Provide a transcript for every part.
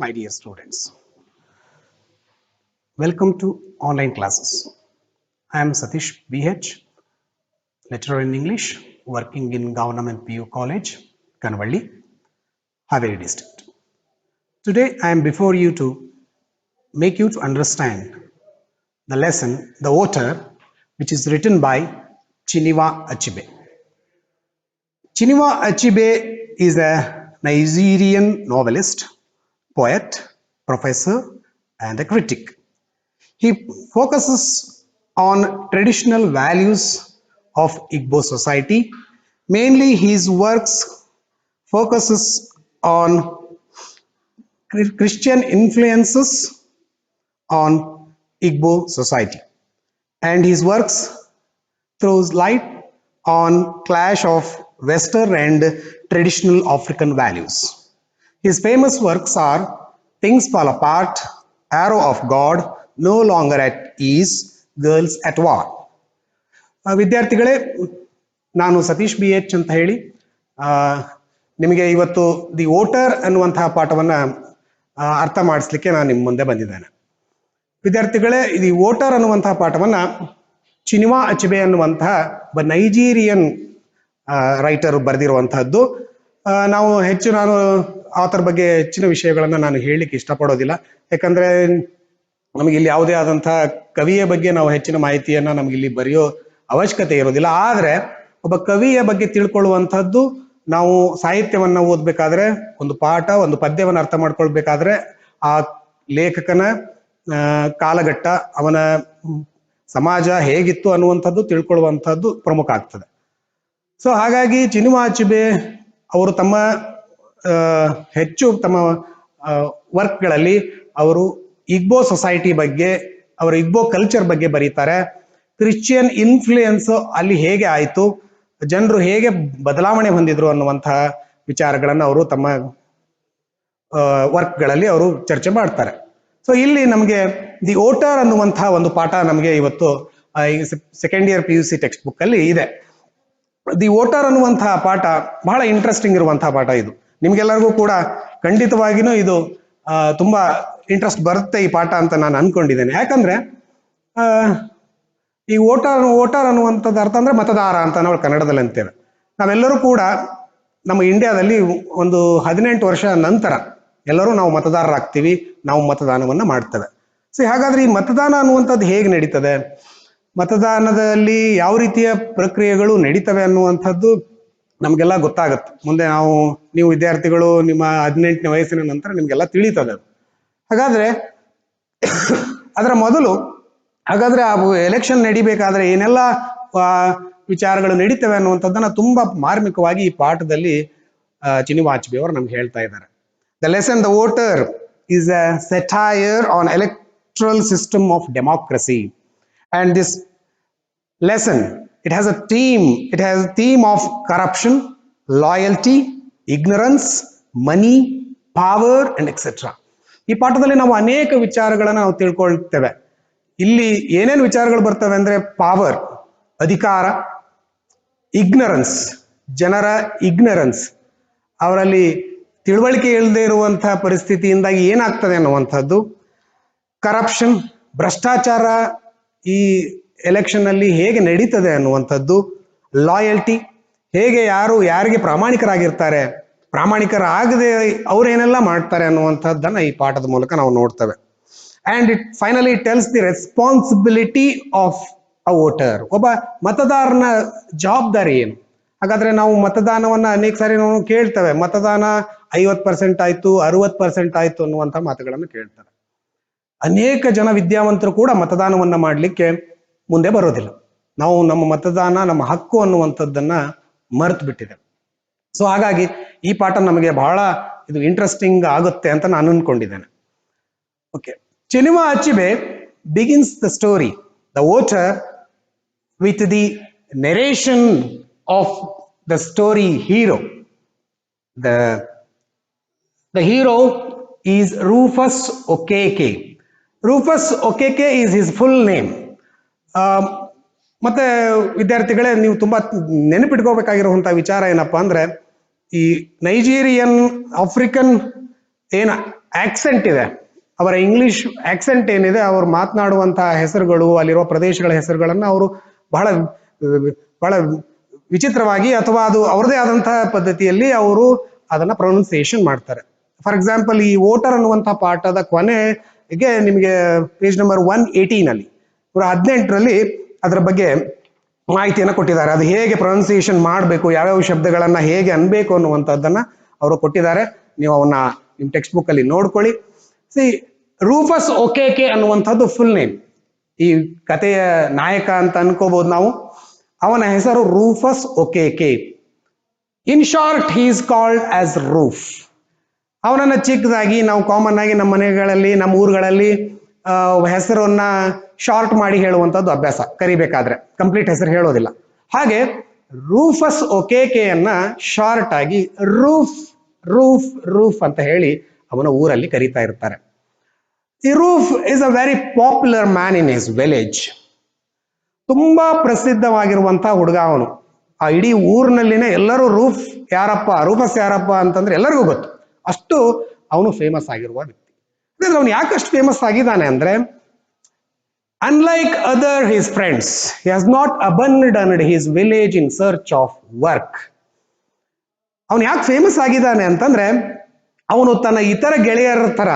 my dear students. Welcome to online classes. I am Satish BH, lecturer in English, working in Government PU College, Kanavalli, Haveri district. Today I am before you to make you to understand the lesson, The Water, which is written by Chinua Achebe. Chinua Achebe is a Nigerian novelist, poet, professor, and a critic. He focuses on traditional values of Igbo society. Mainly his works focuses on Christian influences on Igbo society. And his works throws light on clash of Western and traditional African values. His famous works are Things Fall Apart, Arrow of God, No Longer at Ease, Girls at War. ವಿದ್ಯಾರ್ಥಿಗಳೇ, ನಾನು Satish B H ಅಂತ ಹೇಳಿ ನಿಮಗೆ ಇವತ್ತು the voter ಅನ್ನುವಂತಹ ಪಾಠವನ್ನು ಅರ್ಥ ಮಾಡಿಸ್ಲಿಕ್ಕೆ ನಾನು ನಿಮ್ಮ ಮುಂದೆ ಬಂದಿದ್ದೇನೆ. ವಿದ್ಯಾರ್ಥಿಗಳೇ, ದಿ ವೋಟರ್ ಅನ್ನುವಂತಹ ಪಾಠವನ್ನು ಚಿನುವಾ ಅಚೆಬೆ ಅನ್ನುವಂತಹ ಒಬ್ಬ ನೈಜೀರಿಯನ್ ರೈಟರ್ ಬರೆದಿರುವಂತಹದ್ದು. ನಾನು ಆಥರ್ ಬಗ್ಗೆ ಹೆಚ್ಚಿನ ವಿಷಯಗಳನ್ನು ನಾನು ಹೇಳಲಿಕ್ಕೆ ಇಷ್ಟಪಡೋದಿಲ್ಲ. ಯಾಕಂದ್ರೆ ನಮಗೆ ಇಲ್ಲಿ ಯಾವುದೇ ಆದಂತಹ ಕವಿಯ ಬಗ್ಗೆ ನಾವು ಹೆಚ್ಚಿನ ಮಾಹಿತಿಯನ್ನ ನಮ್ಗೆ ಇಲ್ಲಿ ಬರೆಯೋ ಅವಶ್ಯಕತೆ ಇರೋದಿಲ್ಲ. ಆದ್ರೆ ಒಬ್ಬ ಕವಿಯ ಬಗ್ಗೆ ತಿಳ್ಕೊಳ್ಳುವಂತಹದ್ದು, ನಾವು ಸಾಹಿತ್ಯವನ್ನ ಓದ್ಬೇಕಾದ್ರೆ, ಒಂದು ಪಾಠ, ಒಂದು ಪದ್ಯವನ್ನು ಅರ್ಥ ಮಾಡ್ಕೊಳ್ಬೇಕಾದ್ರೆ ಆ ಲೇಖಕನ ಕಾಲಘಟ್ಟ, ಅವನ ಸಮಾಜ ಹೇಗಿತ್ತು ಅನ್ನುವಂಥದ್ದು ತಿಳ್ಕೊಳ್ಳುವಂಥದ್ದು ಪ್ರಮುಖ ಆಗ್ತದೆ. ಸೊ ಹಾಗಾಗಿ ಚಿನುವಾ ಅಚೆಬೆ ಅವರು ಹೆಚ್ಚು ತಮ್ಮ ವರ್ಕ್ಗಳಲ್ಲಿ ಅವರು ಇಗ್ಬೋ ಸೊಸೈಟಿ ಬಗ್ಗೆ, ಅವರ ಇಗ್ಬೋ ಕಲ್ಚರ್ ಬಗ್ಗೆ ಬರೀತಾರೆ. ಕ್ರಿಶ್ಚಿಯನ್ ಇನ್ಫ್ಲೂಯೆನ್ಸ್ ಅಲ್ಲಿ ಹೇಗೆ ಆಯಿತು, ಜನರು ಹೇಗೆ ಬದಲಾವಣೆ ಹೊಂದಿದ್ರು ಅನ್ನುವಂತಹ ವಿಚಾರಗಳನ್ನು ಅವರು ತಮ್ಮ ವರ್ಕ್ಗಳಲ್ಲಿ ಅವರು ಚರ್ಚೆ ಮಾಡ್ತಾರೆ. ಸೊ ಇಲ್ಲಿ ನಮಗೆ ದಿ ವೋಟರ್ ಅನ್ನುವಂತಹ ಒಂದು ಪಾಠ ನಮಗೆ ಇವತ್ತು second year PUC text book ಅಲ್ಲಿ ಇದೆ. ದಿ ವೋಟರ್ ಅನ್ನುವಂತಹ ಪಾಠ ಬಹಳ ಇಂಟ್ರೆಸ್ಟಿಂಗ್ ಇರುವಂತಹ ಪಾಠ. ಇದು ನಿಮ್ಗೆಲ್ಲರಿಗೂ ಕೂಡ ಖಂಡಿತವಾಗಿನೂ ಇದು ತುಂಬಾ ಇಂಟ್ರೆಸ್ಟ್ ಬರುತ್ತೆ ಈ ಪಾಠ ಅಂತ ನಾನು ಅನ್ಕೊಂಡಿದ್ದೇನೆ. ಯಾಕಂದ್ರೆ ಈ ವೋಟರ್ ಅನ್ನುವಂಥದ್ದು ಅರ್ಥ ಅಂದ್ರೆ ಮತದಾರ ಅಂತ ನಾವು ಕನ್ನಡದಲ್ಲಿ ಅಂತೇವೆ. ನಾವೆಲ್ಲರೂ ಕೂಡ ನಮ್ಮ ಇಂಡಿಯಾದಲ್ಲಿ ಒಂದು 18 ವರ್ಷ ನಂತರ ಎಲ್ಲರೂ ನಾವು ಮತದಾರರಾಗ್ತೀವಿ, ನಾವು ಮತದಾನವನ್ನ ಮಾಡ್ತೇವೆ. ಸೊ ಹಾಗಾದ್ರೆ ಈ ಮತದಾನ ಅನ್ನುವಂಥದ್ದು ಹೇಗೆ ನಡೀತದೆ, ಮತದಾನದಲ್ಲಿ ಯಾವ ರೀತಿಯ ಪ್ರಕ್ರಿಯೆಗಳು ನಡೀತವೆ ಅನ್ನುವಂಥದ್ದು ನಮ್ಗೆಲ್ಲ ಗೊತ್ತಾಗುತ್ತೆ. ಮುಂದೆ ನೀವು ವಿದ್ಯಾರ್ಥಿಗಳು ನಿಮ್ಮ 18ನೇ ವಯಸ್ಸಿನ ನಂತರ ನಿಮ್ಗೆಲ್ಲ ತಿಳಿತದೆ. ಹಾಗಾದ್ರೆ ಅದರ ಮೊದಲು ಆ ಎಲೆಕ್ಷನ್ ನಡಿಬೇಕಾದ್ರೆ ಏನೆಲ್ಲ ವಿಚಾರಗಳು ನಡೀತವೆ ಅನ್ನುವಂಥದ್ದನ್ನ ತುಂಬಾ ಮಾರ್ಮಿಕವಾಗಿ ಈ ಪಾಠದಲ್ಲಿ ಚಿನುವಾ ಅಚೆಬೆ ಅವರು ನಮ್ಗೆ ಹೇಳ್ತಾ ಇದ್ದಾರೆ. The lesson the voter is a satire on electoral system of democracy. And this lesson, it has a theme of corruption, loyalty, ignorance, money, power and etc. ಈ ಪಾಠದಲ್ಲಿ ನಾವು ಅನೇಕ ವಿಚಾರಗಳನ್ನು ನಾವು ತಿಳ್ಕೊಳ್ತೇವೆ. ಇಲ್ಲಿ ಏನೇನು ವಿಚಾರಗಳು ಬರ್ತವೆ ಅಂದ್ರೆ ಪವರ್, ಅಧಿಕಾರ, ಇಗ್ನರೆನ್ಸ್, ಜನರ ಇಗ್ನರೆನ್ಸ್, ಅವರಲ್ಲಿ ತಿಳುವಳಿಕೆ ಇಲ್ಲದೆ ಇರುವಂತಹ ಪರಿಸ್ಥಿತಿಯಿಂದಾಗಿ ಏನಾಗ್ತದೆ ಅನ್ನುವಂಥದ್ದು, ಕರಪ್ಷನ್, ಭ್ರಷ್ಟಾಚಾರ ಈ ಎಲೆಕ್ಷನ್ ಅಲ್ಲಿ ಹೇಗೆ ನಡೀತದೆ ಅನ್ನುವಂಥದ್ದು, ಲಾಯಲ್ಟಿ, ಹೇಗೆ ಯಾರಿಗೆ ಪ್ರಾಮಾಣಿಕರಾಗಿರ್ತಾರೆ, ಪ್ರಾಮಾಣಿಕರಾಗದೆ ಅವ್ರೇನೆಲ್ಲ ಮಾಡ್ತಾರೆ ಅನ್ನುವಂಥದ್ದನ್ನ ಈ ಪಾಠದ ಮೂಲಕ ನಾವು ನೋಡ್ತೇವೆ. And it finally tells the responsibility of a voter. ಒಬ್ಬ ಮತದಾರನ ಜವಾಬ್ದಾರಿ ಏನು. ಹಾಗಾದ್ರೆ ನಾವು ಮತದಾನವನ್ನ ಅನೇಕ ಸಾರಿ ನಾವು ಕೇಳ್ತೇವೆ, ಮತದಾನ 50% ಆಯ್ತು, 60% ಆಯ್ತು ಅನ್ನುವಂಥ ಮಾತುಗಳನ್ನು ಕೇಳ್ತಾರೆ. ಅನೇಕ ಜನ ವಿದ್ಯಾವಂತರು ಕೂಡ ಮತದಾನವನ್ನ ಮಾಡಲಿಕ್ಕೆ ಮುಂದೆ ಬರೋದಿಲ್ಲ. ನಾವು ನಮ್ಮ ಮತದಾನ, ನಮ್ಮ ಹಕ್ಕು ಅನ್ನುವಂಥದ್ದನ್ನ ಮರೆತು ಬಿಟ್ಟಿದೆ. ಸೊ ಹಾಗಾಗಿ ಈ ಪಾಠ ನಮಗೆ ಬಹಳ ಇದು ಇಂಟ್ರೆಸ್ಟಿಂಗ್ ಆಗುತ್ತೆ ಅಂತ ನಾನು ಅನ್ಕೊಂಡಿದ್ದೇನೆ. Okay, Chinua Achebe begins the story the voter with the narration of the story hero. The hero is Rufus Okeke. Rufus Okeke is his full name. ಮತ್ತೆ ವಿದ್ಯಾರ್ಥಿಗಳೇ, ನೀವು ತುಂಬಾ ನೆನಪಿಟ್ಕೋಬೇಕಾಗಿರುವಂತಹ ವಿಚಾರ ಏನಪ್ಪಾ ಅಂದ್ರೆ, ಈ ನೈಜೀರಿಯನ್ ಆಫ್ರಿಕನ್ ಆಕ್ಸೆಂಟ್ ಇದೆ, ಅವರ ಇಂಗ್ಲಿಷ್ ಆಕ್ಸೆಂಟ್ ಏನಿದೆ, ಅವರು ಮಾತನಾಡುವಂತಹ ಹೆಸರುಗಳು, ಅಲ್ಲಿರುವ ಪ್ರದೇಶಗಳ ಹೆಸರುಗಳನ್ನ ಅವರು ಬಹಳ ಬಹಳ ವಿಚಿತ್ರವಾಗಿ ಅಥವಾ ಅದು ಅವ್ರದೇ ಆದಂತಹ ಪದ್ಧತಿಯಲ್ಲಿ ಅವರು ಅದನ್ನ ಪ್ರೊನೌನ್ಸಿಯೇಷನ್ ಮಾಡ್ತಾರೆ. ಫಾರ್ ಎಕ್ಸಾಂಪಲ್, ಈ ವೋಟರ್ ಅನ್ನುವಂತಹ ಪಾಠದ ಕೊನೆಗೆ ನಿಮಗೆ ಪೇಜ್ ನಂಬರ್ 118 ಅಲ್ಲಿ 18ರಲ್ಲಿ ಅದರ ಬಗ್ಗೆ ಮಾಹಿತಿಯನ್ನು ಕೊಟ್ಟಿದ್ದಾರೆ. ಅದು ಹೇಗೆ ಪ್ರೊನೌನ್ಸಿಯೇಷನ್ ಮಾಡಬೇಕು, ಯಾವ್ಯಾವ ಶಬ್ದಗಳನ್ನ ಹೇಗೆ ಅನ್ಬೇಕು ಅನ್ನುವಂಥದ್ದನ್ನ ಅವರು ಕೊಟ್ಟಿದ್ದಾರೆ. ನೀವು ಅವನ್ನ ನಿಮ್ ಟೆಕ್ಸ್ಟ್ ಬುಕ್ ಅಲ್ಲಿ ನೋಡ್ಕೊಳ್ಳಿ. ಸಿ, ರೂಫಸ್ ಒಕೆಕೆ ಅನ್ನುವಂಥದ್ದು ಫುಲ್ ನೇಮ್. ಈ ಕಥೆಯ ನಾಯಕ ಅಂತ ಅನ್ಕೋಬಹುದು ನಾವು. ಅವನ ಹೆಸರು Rufus Okeke. In short he is called as Roof. ಅವನನ್ನ ಚಿಕ್ಕದಾಗಿ ನಾವು ಕಾಮನ್ ಆಗಿ ನಮ್ಮ ಮನೆಗಳಲ್ಲಿ, ನಮ್ಮ ಊರುಗಳಲ್ಲಿ ಹೆಸರನ್ನ ಶಾರ್ಟ್ ಮಾಡಿ ಹೇಳುವಂಥದ್ದು ಅಭ್ಯಾಸ. ಕರಿಬೇಕಾದ್ರೆ ಕಂಪ್ಲೀಟ್ ಹೆಸರು ಹೇಳೋದಿಲ್ಲ. ಹಾಗೆ ರೂಫಸ್ ಒಕೆಕೆಯನ್ನ ಶಾರ್ಟ್ ಆಗಿ ರೂಫ್ ರೂಫ್ ರೂಫ್ ಅಂತ ಹೇಳಿ ಅವನ ಊರಲ್ಲಿ ಕರೀತಾ ಇರ್ತಾರೆ. ಈ roof is a very popular man in his village. ತುಂಬಾ ಪ್ರಸಿದ್ಧವಾಗಿರುವಂತಹ ಹುಡುಗ ಅವನು. ಆ ಇಡೀ ಊರಿನಲ್ಲಿನೇ ಎಲ್ಲರೂ ರೂಫ್ ಯಾರಪ್ಪ, ರೂಫಸ್ ಯಾರಪ್ಪ ಅಂತಂದ್ರೆ ಎಲ್ಲರಿಗೂ ಗೊತ್ತು. ಅಷ್ಟು ಅವನು ಫೇಮಸ್ ಆಗಿರುವ ವ್ಯಕ್ತಿ. ಅವನು ಯಾಕಷ್ಟು ಫೇಮಸ್ ಆಗಿದ್ದಾನೆ ಅಂದ್ರೆ, unlike other his friends, he has not abandoned his village in search of work. ಅವನು ಯಾಕೆ ಫೇಮಸ್ ಆಗಿದ್ದಾನೆ ಅಂತಂದ್ರೆ, ಅವನು ತನ್ನ ಇತರ ಗೆಳೆಯರ ತರ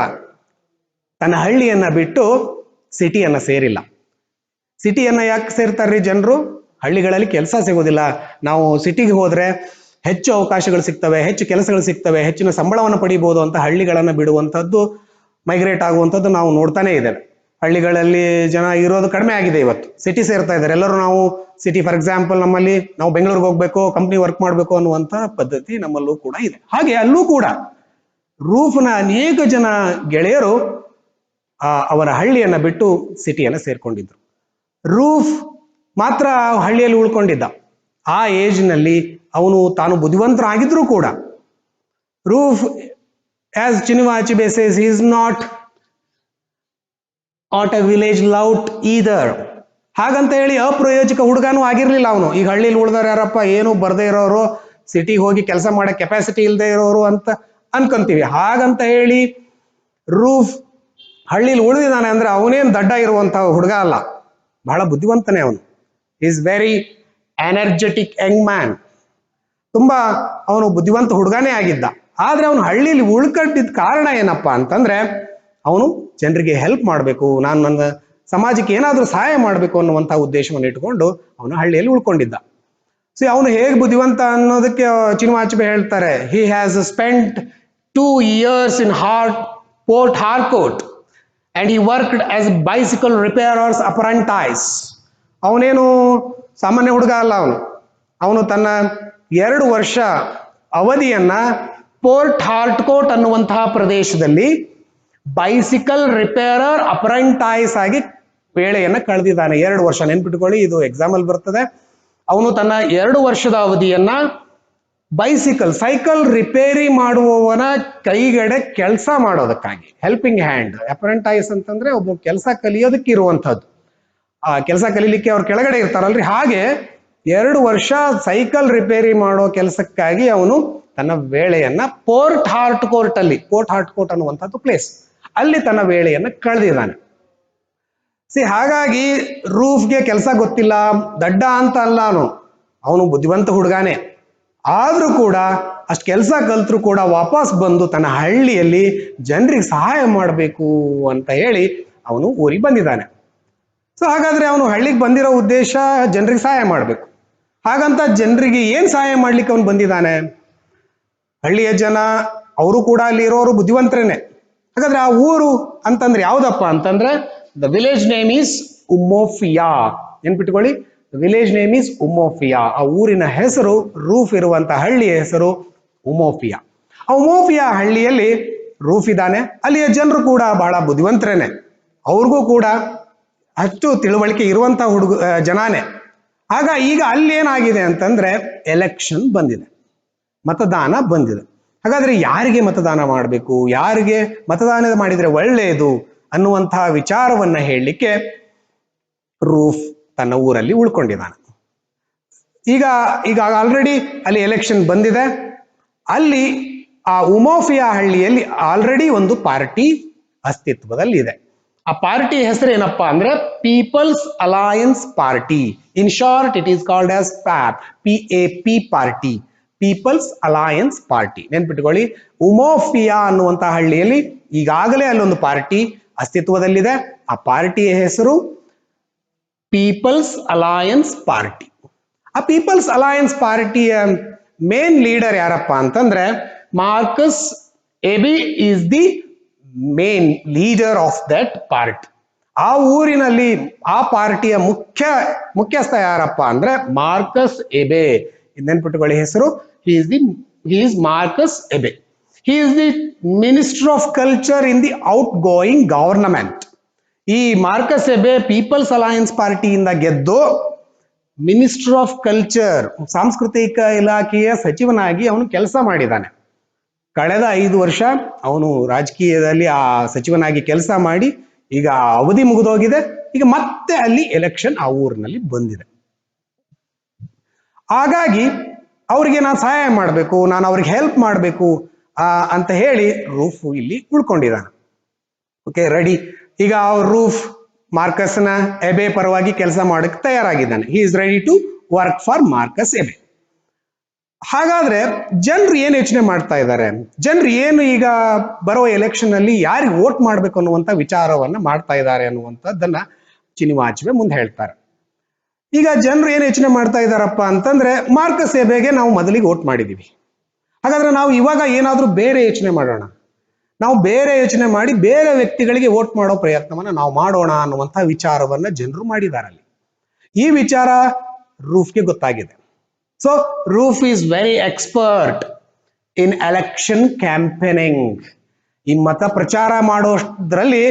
ತನ್ನ ಹಳ್ಳಿಯನ್ನ ಬಿಟ್ಟು ಸಿಟಿಯನ್ನ ಸೇರಿಲ್ಲ. ಸಿಟಿಯನ್ನ ಯಾಕೆ ಸೇರ್ತಾರ್ರಿ ಜನರು? ಹಳ್ಳಿಗಳಲ್ಲಿ ಕೆಲಸ ಸಿಗೋದಿಲ್ಲ. ನಾವು ಸಿಟಿಗೆ ಹೋದ್ರೆ ಹೆಚ್ಚು ಅವಕಾಶಗಳು ಸಿಗ್ತವೆ, ಹೆಚ್ಚು ಕೆಲಸಗಳು ಸಿಗ್ತವೆ, ಹೆಚ್ಚಿನ ಸಂಬಳವನ್ನು ಪಡಿಬಹುದು ಅಂತ ಹಳ್ಳಿಗಳನ್ನ ಬಿಡುವಂಥದ್ದು, ಮೈಗ್ರೇಟ್ ಆಗುವಂಥದ್ದು ನಾವು ನೋಡ್ತಾನೆ ಇದ್ದೇವೆ. ಹಳ್ಳಿಗಳಲ್ಲಿ ಜನ ಇರೋದು ಕಡಿಮೆ ಆಗಿದೆ. ಇವತ್ತು ಸಿಟಿ ಸೇರ್ತಾ ಇದ್ದಾರೆ ಎಲ್ಲರೂ. ನಾವು ಸಿಟಿ, ಫಾರ್ ಎಕ್ಸಾಂಪಲ್, ನಮ್ಮಲ್ಲಿ ನಾವು ಬೆಂಗಳೂರಿಗೆ ಹೋಗ್ಬೇಕು, ಕಂಪ್ನಿ ವರ್ಕ್ ಮಾಡಬೇಕು ಅನ್ನುವಂಥ ಪದ್ಧತಿ ನಮ್ಮಲ್ಲೂ ಕೂಡ ಇದೆ. ಹಾಗೆ ಅಲ್ಲೂ ಕೂಡ ರೂಫ್ನ ಅನೇಕ ಜನ ಗೆಳೆಯರು ಅವರ ಹಳ್ಳಿಯನ್ನ ಬಿಟ್ಟು ಸಿಟಿಯನ್ನ ಸೇರ್ಕೊಂಡಿದ್ರು. ರೂಫ್ ಮಾತ್ರ ಹಳ್ಳಿಯಲ್ಲಿ ಉಳ್ಕೊಂಡಿದ್ದ. ಆ ಏಜ್ನಲ್ಲಿ ಅವನು ತಾನು ಬುದ್ಧಿವಂತರಾಗಿದ್ರು ಕೂಡ, Roof, as Chinua Achebe says, he is not a village lout either. ಹಾಗಂತ ಹೇಳಿ ಅಪ್ರಯೋಜಕ ಹುಡುಗನೂ ಆಗಿರ್ಲಿಲ್ಲ ಅವನು. ಈಗ ಹಳ್ಳಿಲಿ ಉಳ್ದವ್ರು ಯಾರಪ್ಪ, ಏನು ಬರ್ದೇ ಇರೋರು, ಸಿಟಿಗೆ ಹೋಗಿ ಕೆಲಸ ಮಾಡೋ ಕೆಪಾಸಿಟಿ ಇಲ್ಲದೆ ಇರೋರು ಅಂತ ಅನ್ಕೊಂತೀವಿ. ಹಾಗಂತ ಹೇಳಿ ರೂಫ್ ಹಳ್ಳಿಲಿ ಉಳಿದಿದ್ದಾನೆ ಅಂದ್ರೆ ಅವನೇನು ದಡ್ಡ ಇರುವಂತಹ ಹುಡುಗ ಅಲ್ಲ, ಬಹಳ ಬುದ್ಧಿವಂತನೇ ಅವನು. Is very energetic Young man. ತುಂಬಾ ಅವನು ಬುದ್ಧಿವಂತ ಹುಡುಗನೇ ಆಗಿದ್ದ. ಆದ್ರೆ ಅವನು ಹಳ್ಳಿಲಿ ಉಳ್ಕೊಂಡಿದ್ದ ಕಾರಣ ಏನಪ್ಪಾ ಅಂತಂದ್ರೆ, ಅವನು ಜನರಿಗೆ ಹೆಲ್ಪ್ ಮಾಡಬೇಕು, ನಾನು ನನ್ನ ಸಮಾಜಕ್ಕೆ ಏನಾದ್ರೂ ಸಹಾಯ ಮಾಡಬೇಕು ಅನ್ನುವಂತಹ ಉದ್ದೇಶವನ್ನು ಇಟ್ಕೊಂಡು ಅವನು ಹಳ್ಳಿಯಲ್ಲಿ ಉಳ್ಕೊಂಡಿದ್ದ. ಸೊ ಅವನು ಹೇಗೆ ಬುದ್ಧಿವಂತ ಅನ್ನೋದಕ್ಕೆ ಚಿನಿವಾ ಅಚಿಬೆ ಹೇಳ್ತಾರೆ, he has spent 2 years in Port Harcourt and he worked as bicycle repairer's apprentice. ಅವನೇನು ಸಾಮಾನ್ಯ ಹುಡುಗ ಅಲ್ಲ. ಅವನು ತನ್ನ 2 ವರ್ಷ ಅವಧಿಯನ್ನ ಪೋರ್ಟ್ ಹಾರ್ಟ್ಕೋಟ್ ಅನ್ನುವಂತಹ ಪ್ರದೇಶದಲ್ಲಿ ಬೈಸಿಕಲ್ ರಿಪೇರರ್ ಅಪ್ರೆಂಟೈಸ್ ಆಗಿ ವೇಳೆಯನ್ನ ಕಳೆದಿದ್ದಾನೆ. 2 ವರ್ಷ, ನೆನ್ಪಿಟ್ಕೊಳ್ಳಿ, ಇದು ಎಕ್ಸಾಮ್ ಅಲ್ಲಿ ಬರ್ತದೆ. ಅವನು ತನ್ನ 2 ವರ್ಷದ ಅವಧಿಯನ್ನ ಸೈಕಲ್ ರಿಪೇರಿ ಮಾಡುವವನ ಕೈಗಡೆ ಕೆಲಸ ಮಾಡೋದಕ್ಕಾಗಿ, ಹೆಲ್ಪಿಂಗ್ ಹ್ಯಾಂಡ್. ಅಪ್ರೆಂಟೈಸ್ ಅಂತಂದ್ರೆ ಒಬ್ಬ ಕೆಲಸ ಕಲಿಯೋದಕ್ಕೆ ಇರುವಂತಹದ್ದು. ಆ ಕೆಲಸ ಕಲೀಲಿಕ್ಕೆ ಅವ್ರ ಕೆಳಗಡೆ ಇರ್ತಾರಲ್ರಿ, ಹಾಗೆ 2 ವರ್ಷ ಸೈಕಲ್ ರಿಪೇರಿ ಮಾಡೋ ಕೆಲಸಕ್ಕಾಗಿ ಅವನು ತನ್ನ ವೇಳೆಯನ್ನ ಪೋರ್ಟ್ ಹಾರ್ಟ್ಕೋಟ್ ಅನ್ನುವಂಥದ್ದು ಪ್ಲೇಸ್ ಅಲ್ಲಿ ತನ್ನ ವೇಳೆಯನ್ನ ಕಳೆದಿದ್ದಾನೆ. ಹಾಗಾಗಿ ರೂಫ್ಗೆ ಕೆಲಸ ಗೊತ್ತಿಲ್ಲ, ದಡ್ಡ ಅಂತ ಅಲ್ಲ, ಅವನು ಬುದ್ಧಿವಂತ ಹುಡುಗಾನೆ. ಆದ್ರೂ ಕೂಡ ಅಷ್ಟು ಕೆಲಸ ಕಲ್ತ್ರು ಕೂಡ ವಾಪಸ್ ಬಂದು ತನ್ನ ಹಳ್ಳಿಯಲ್ಲಿ ಜನರಿಗೆ ಸಹಾಯ ಮಾಡಬೇಕು ಅಂತ ಹೇಳಿ ಅವನು ಊರಿಗೆ ಬಂದಿದ್ದಾನೆ. ಸೊ ಹಾಗಾದ್ರೆ ಅವನು ಹಳ್ಳಿಗೆ ಬಂದಿರೋ ಉದ್ದೇಶ ಜನರಿಗೆ ಸಹಾಯ ಮಾಡಬೇಕು. ಹಾಗಂತ ಜನರಿಗೆ ಏನ್ ಸಹಾಯ ಮಾಡ್ಲಿಕ್ಕೆ ಅವನು ಬಂದಿದ್ದಾನೆ? ಹಳ್ಳಿಯ ಜನ ಅವರು ಕೂಡ ಅಲ್ಲಿ ಇರೋರು ಬುದ್ಧಿವಂತರೇನೆ. ಹಾಗಾದ್ರೆ ಆ ಊರು ಅಂತಂದ್ರೆ ಯಾವ್ದಪ್ಪ ಅಂತಂದ್ರೆ, ದ ವಿಲೇಜ್ ನೇಮ್ ಈಸ್ ಉಮೋಫಿಯಾ. ನೆನ್ಪಿಟ್ಕೊಳ್ಳಿ, ವಿಲೇಜ್ ನೇಮ್ ಈಸ್ ಉಮೋಫಿಯಾ. ಆ ಊರಿನ ಹೆಸರು, ರೂಫ್ ಇರುವಂತ ಹಳ್ಳಿಯ ಹೆಸರು ಉಮೋಫಿಯಾ. ಆ ಉಮೋಫಿಯಾ ಹಳ್ಳಿಯಲ್ಲಿ ರೂಫ್ ಇದ್ದಾನೆ. ಅಲ್ಲಿಯ ಜನರು ಕೂಡ ಬಹಳ ಬುದ್ಧಿವಂತರೇನೆ, ಅವ್ರಿಗೂ ಕೂಡ ಅಷ್ಟು ತಿಳುವಳಿಕೆ ಇರುವಂತ ಜನಾನೇ. ಆಗ ಈಗ ಅಲ್ಲಿ ಏನಾಗಿದೆ ಅಂತಂದ್ರೆ, ಎಲೆಕ್ಷನ್ ಬಂದಿದೆ, ಮತದಾನ ಬಂದಿದೆ. ಹಾಗಾದ್ರೆ ಯಾರಿಗೆ ಮತದಾನ ಮಾಡಬೇಕು, ಯಾರಿಗೆ ಮತದಾನ ಮಾಡಿದ್ರೆ ಒಳ್ಳೆಯದು ಅನ್ನುವಂತಹ ವಿಚಾರವನ್ನ ಹೇಳಲಿಕ್ಕೆ ರೂಫ್ ತನ್ನ ಊರಲ್ಲಿ ಉಳ್ಕೊಂಡಿದ್ದಾನೆ. ಈಗ ಆಲ್ರೆಡಿ ಅಲ್ಲಿ ಎಲೆಕ್ಷನ್ ಬಂದಿದೆ. ಅಲ್ಲಿ ಆ ಉಮೋಫಿಯಾ ಹಳ್ಳಿಯಲ್ಲಿ ಆಲ್ರೆಡಿ ಒಂದು ಪಾರ್ಟಿ ಅಸ್ತಿತ್ವದಲ್ಲಿ ಇದೆ. ಆ ಪಾರ್ಟಿ ಹೆಸರು ಏನಪ್ಪಾ ಅಂದ್ರೆ people's alliance party. In short it is called as PAP, PAP party, people's alliance party. ನೆನ್ಪಿಟ್ಕೊಳ್ಳಿ, ಉಮೋಫಿಯಾ ಅನ್ನುವಂತಹ ಹಳ್ಳಿಯಲ್ಲಿ ಈಗಾಗಲೇ ಅಲ್ಲೊಂದು ಪಾರ್ಟಿ ಅಸ್ತಿತ್ವದಲ್ಲಿದೆ. ಆ ಪಾರ್ಟಿಯ ಹೆಸರು ಪೀಪಲ್ಸ್ ಅಲಯನ್ಸ್ ಪಾರ್ಟಿ. ಆ ಪೀಪಲ್ಸ್ ಅಲಯನ್ಸ್ ಪಾರ್ಟಿಯ ಮೇನ್ ಲೀಡರ್ ಯಾರಪ್ಪ ಅಂತಂದ್ರೆ Marcus Ibe is the main leader of that party. ಆ ಊರಿನಲ್ಲಿ ಆ ಪಾರ್ಟಿಯ ಮುಖ್ಯಸ್ಥ ಯಾರಪ್ಪ ಅಂದ್ರೆ ಮಾರ್ಕಸ್ ಎಬೆ. ನೆನ್ಪಿಟ್ಟುಕೊಳ್ಳಿ ಹೆಸರು, he is Marcus Ebe. He is the Minister of Culture in the outgoing government. ಈ ಮಾರ್ಕಸ್ ಎಬೆ ಪೀಪಲ್ಸ್ ಅಲಯನ್ಸ್ ಪಾರ್ಟಿಯಿಂದ ಗೆದ್ದು ಮಿನಿಸ್ಟರ್ ಆಫ್ ಕಲ್ಚರ್, ಸಾಂಸ್ಕೃತಿಕ ಇಲಾಖೆಯ ಸಚಿವನಾಗಿ ಅವನು ಕೆಲಸ ಮಾಡಿದ್ದಾನೆ. ಕಳೆದ 5 ವರ್ಷ ಅವನು ರಾಜಕೀಯದಲ್ಲಿ ಆ ಸಚಿವನಾಗಿ ಕೆಲಸ ಮಾಡಿ ಈಗ ಅವಧಿ ಮುಗಿದೋಗಿದೆ. ಈಗ ಮತ್ತೆ ಅಲ್ಲಿ ಎಲೆಕ್ಷನ್ ಆ ಊರಿನಲ್ಲಿ ಬಂದಿದೆ. ಹಾಗಾಗಿ ಅವ್ರಿಗೆ ನಾನು ಸಹಾಯ ಮಾಡಬೇಕು, ನಾನು ಅವ್ರಿಗೆ ಹೆಲ್ಪ್ ಮಾಡಬೇಕು ಅಂತ ಹೇಳಿ ರೂಫ್ ಇಲ್ಲಿ ಉಳ್ಕೊಂಡಿದ್ದಾನೆ. Okay, ready. ಈಗ ರೂಫ್ ಮಾರ್ಕಸ್ನ ಎಬೆ ಪರವಾಗಿ ಕೆಲಸ ಮಾಡಕ್ಕೆ ತಯಾರಾಗಿದ್ದಾನೆ. He is ready to work for Marcus Ibe. ಹಾಗಾದ್ರೆ ಜನರು ಏನು ಯೋಚನೆ ಮಾಡ್ತಾ ಇದ್ದಾರೆ, ಜನರು ಏನು ಈಗ ಬರೋ ಎಲೆಕ್ಷನ್ ಅಲ್ಲಿ ಯಾರಿಗೆ ವೋಟ್ ಮಾಡ್ಬೇಕು ಅನ್ನುವಂತ ವಿಚಾರವನ್ನ ಮಾಡ್ತಾ ಇದ್ದಾರೆ ಅನ್ನುವಂಥದ್ದನ್ನ ಚಿನಿವಾಚುವೆ ಮುಂದೆ ಹೇಳ್ತಾರೆ. ಈಗ ಜನರು ಏನು ಯೋಚನೆ ಮಾಡ್ತಾ ಇದ್ದಾರಪ್ಪ ಅಂತಂದ್ರೆ ಮಾರ್ಕಸ್ ಎಬೆಗೆ ನಾವು ಮೊದಲಿಗೆ ವೋಟ್ ಮಾಡಿದೀವಿ, ಹಾಗಾದ್ರೆ ನಾವು ಇವಾಗ ಏನಾದ್ರೂ ಬೇರೆ ಯೋಚನೆ ಮಾಡೋಣ, ನಾವು ಬೇರೆ ಯೋಚನೆ ಮಾಡಿ ಬೇರೆ ವ್ಯಕ್ತಿಗಳಿಗೆ ವೋಟ್ ಮಾಡೋ ಪ್ರಯತ್ನವನ್ನ ನಾವು ಮಾಡೋಣ ಅನ್ನುವಂಥ ವಿಚಾರವನ್ನ ಜನರು ಮಾಡಿದ್ದಾರೆ ಅಲ್ಲಿ. ಈ ವಿಚಾರ ರೂಫ್ಗೆ ಗೊತ್ತಾಗಿದೆ. So Roof is very expert in election campaigning. ಈ ಮತ ಪ್ರಚಾರ ಮಾಡೋದ್ರಲ್ಲಿ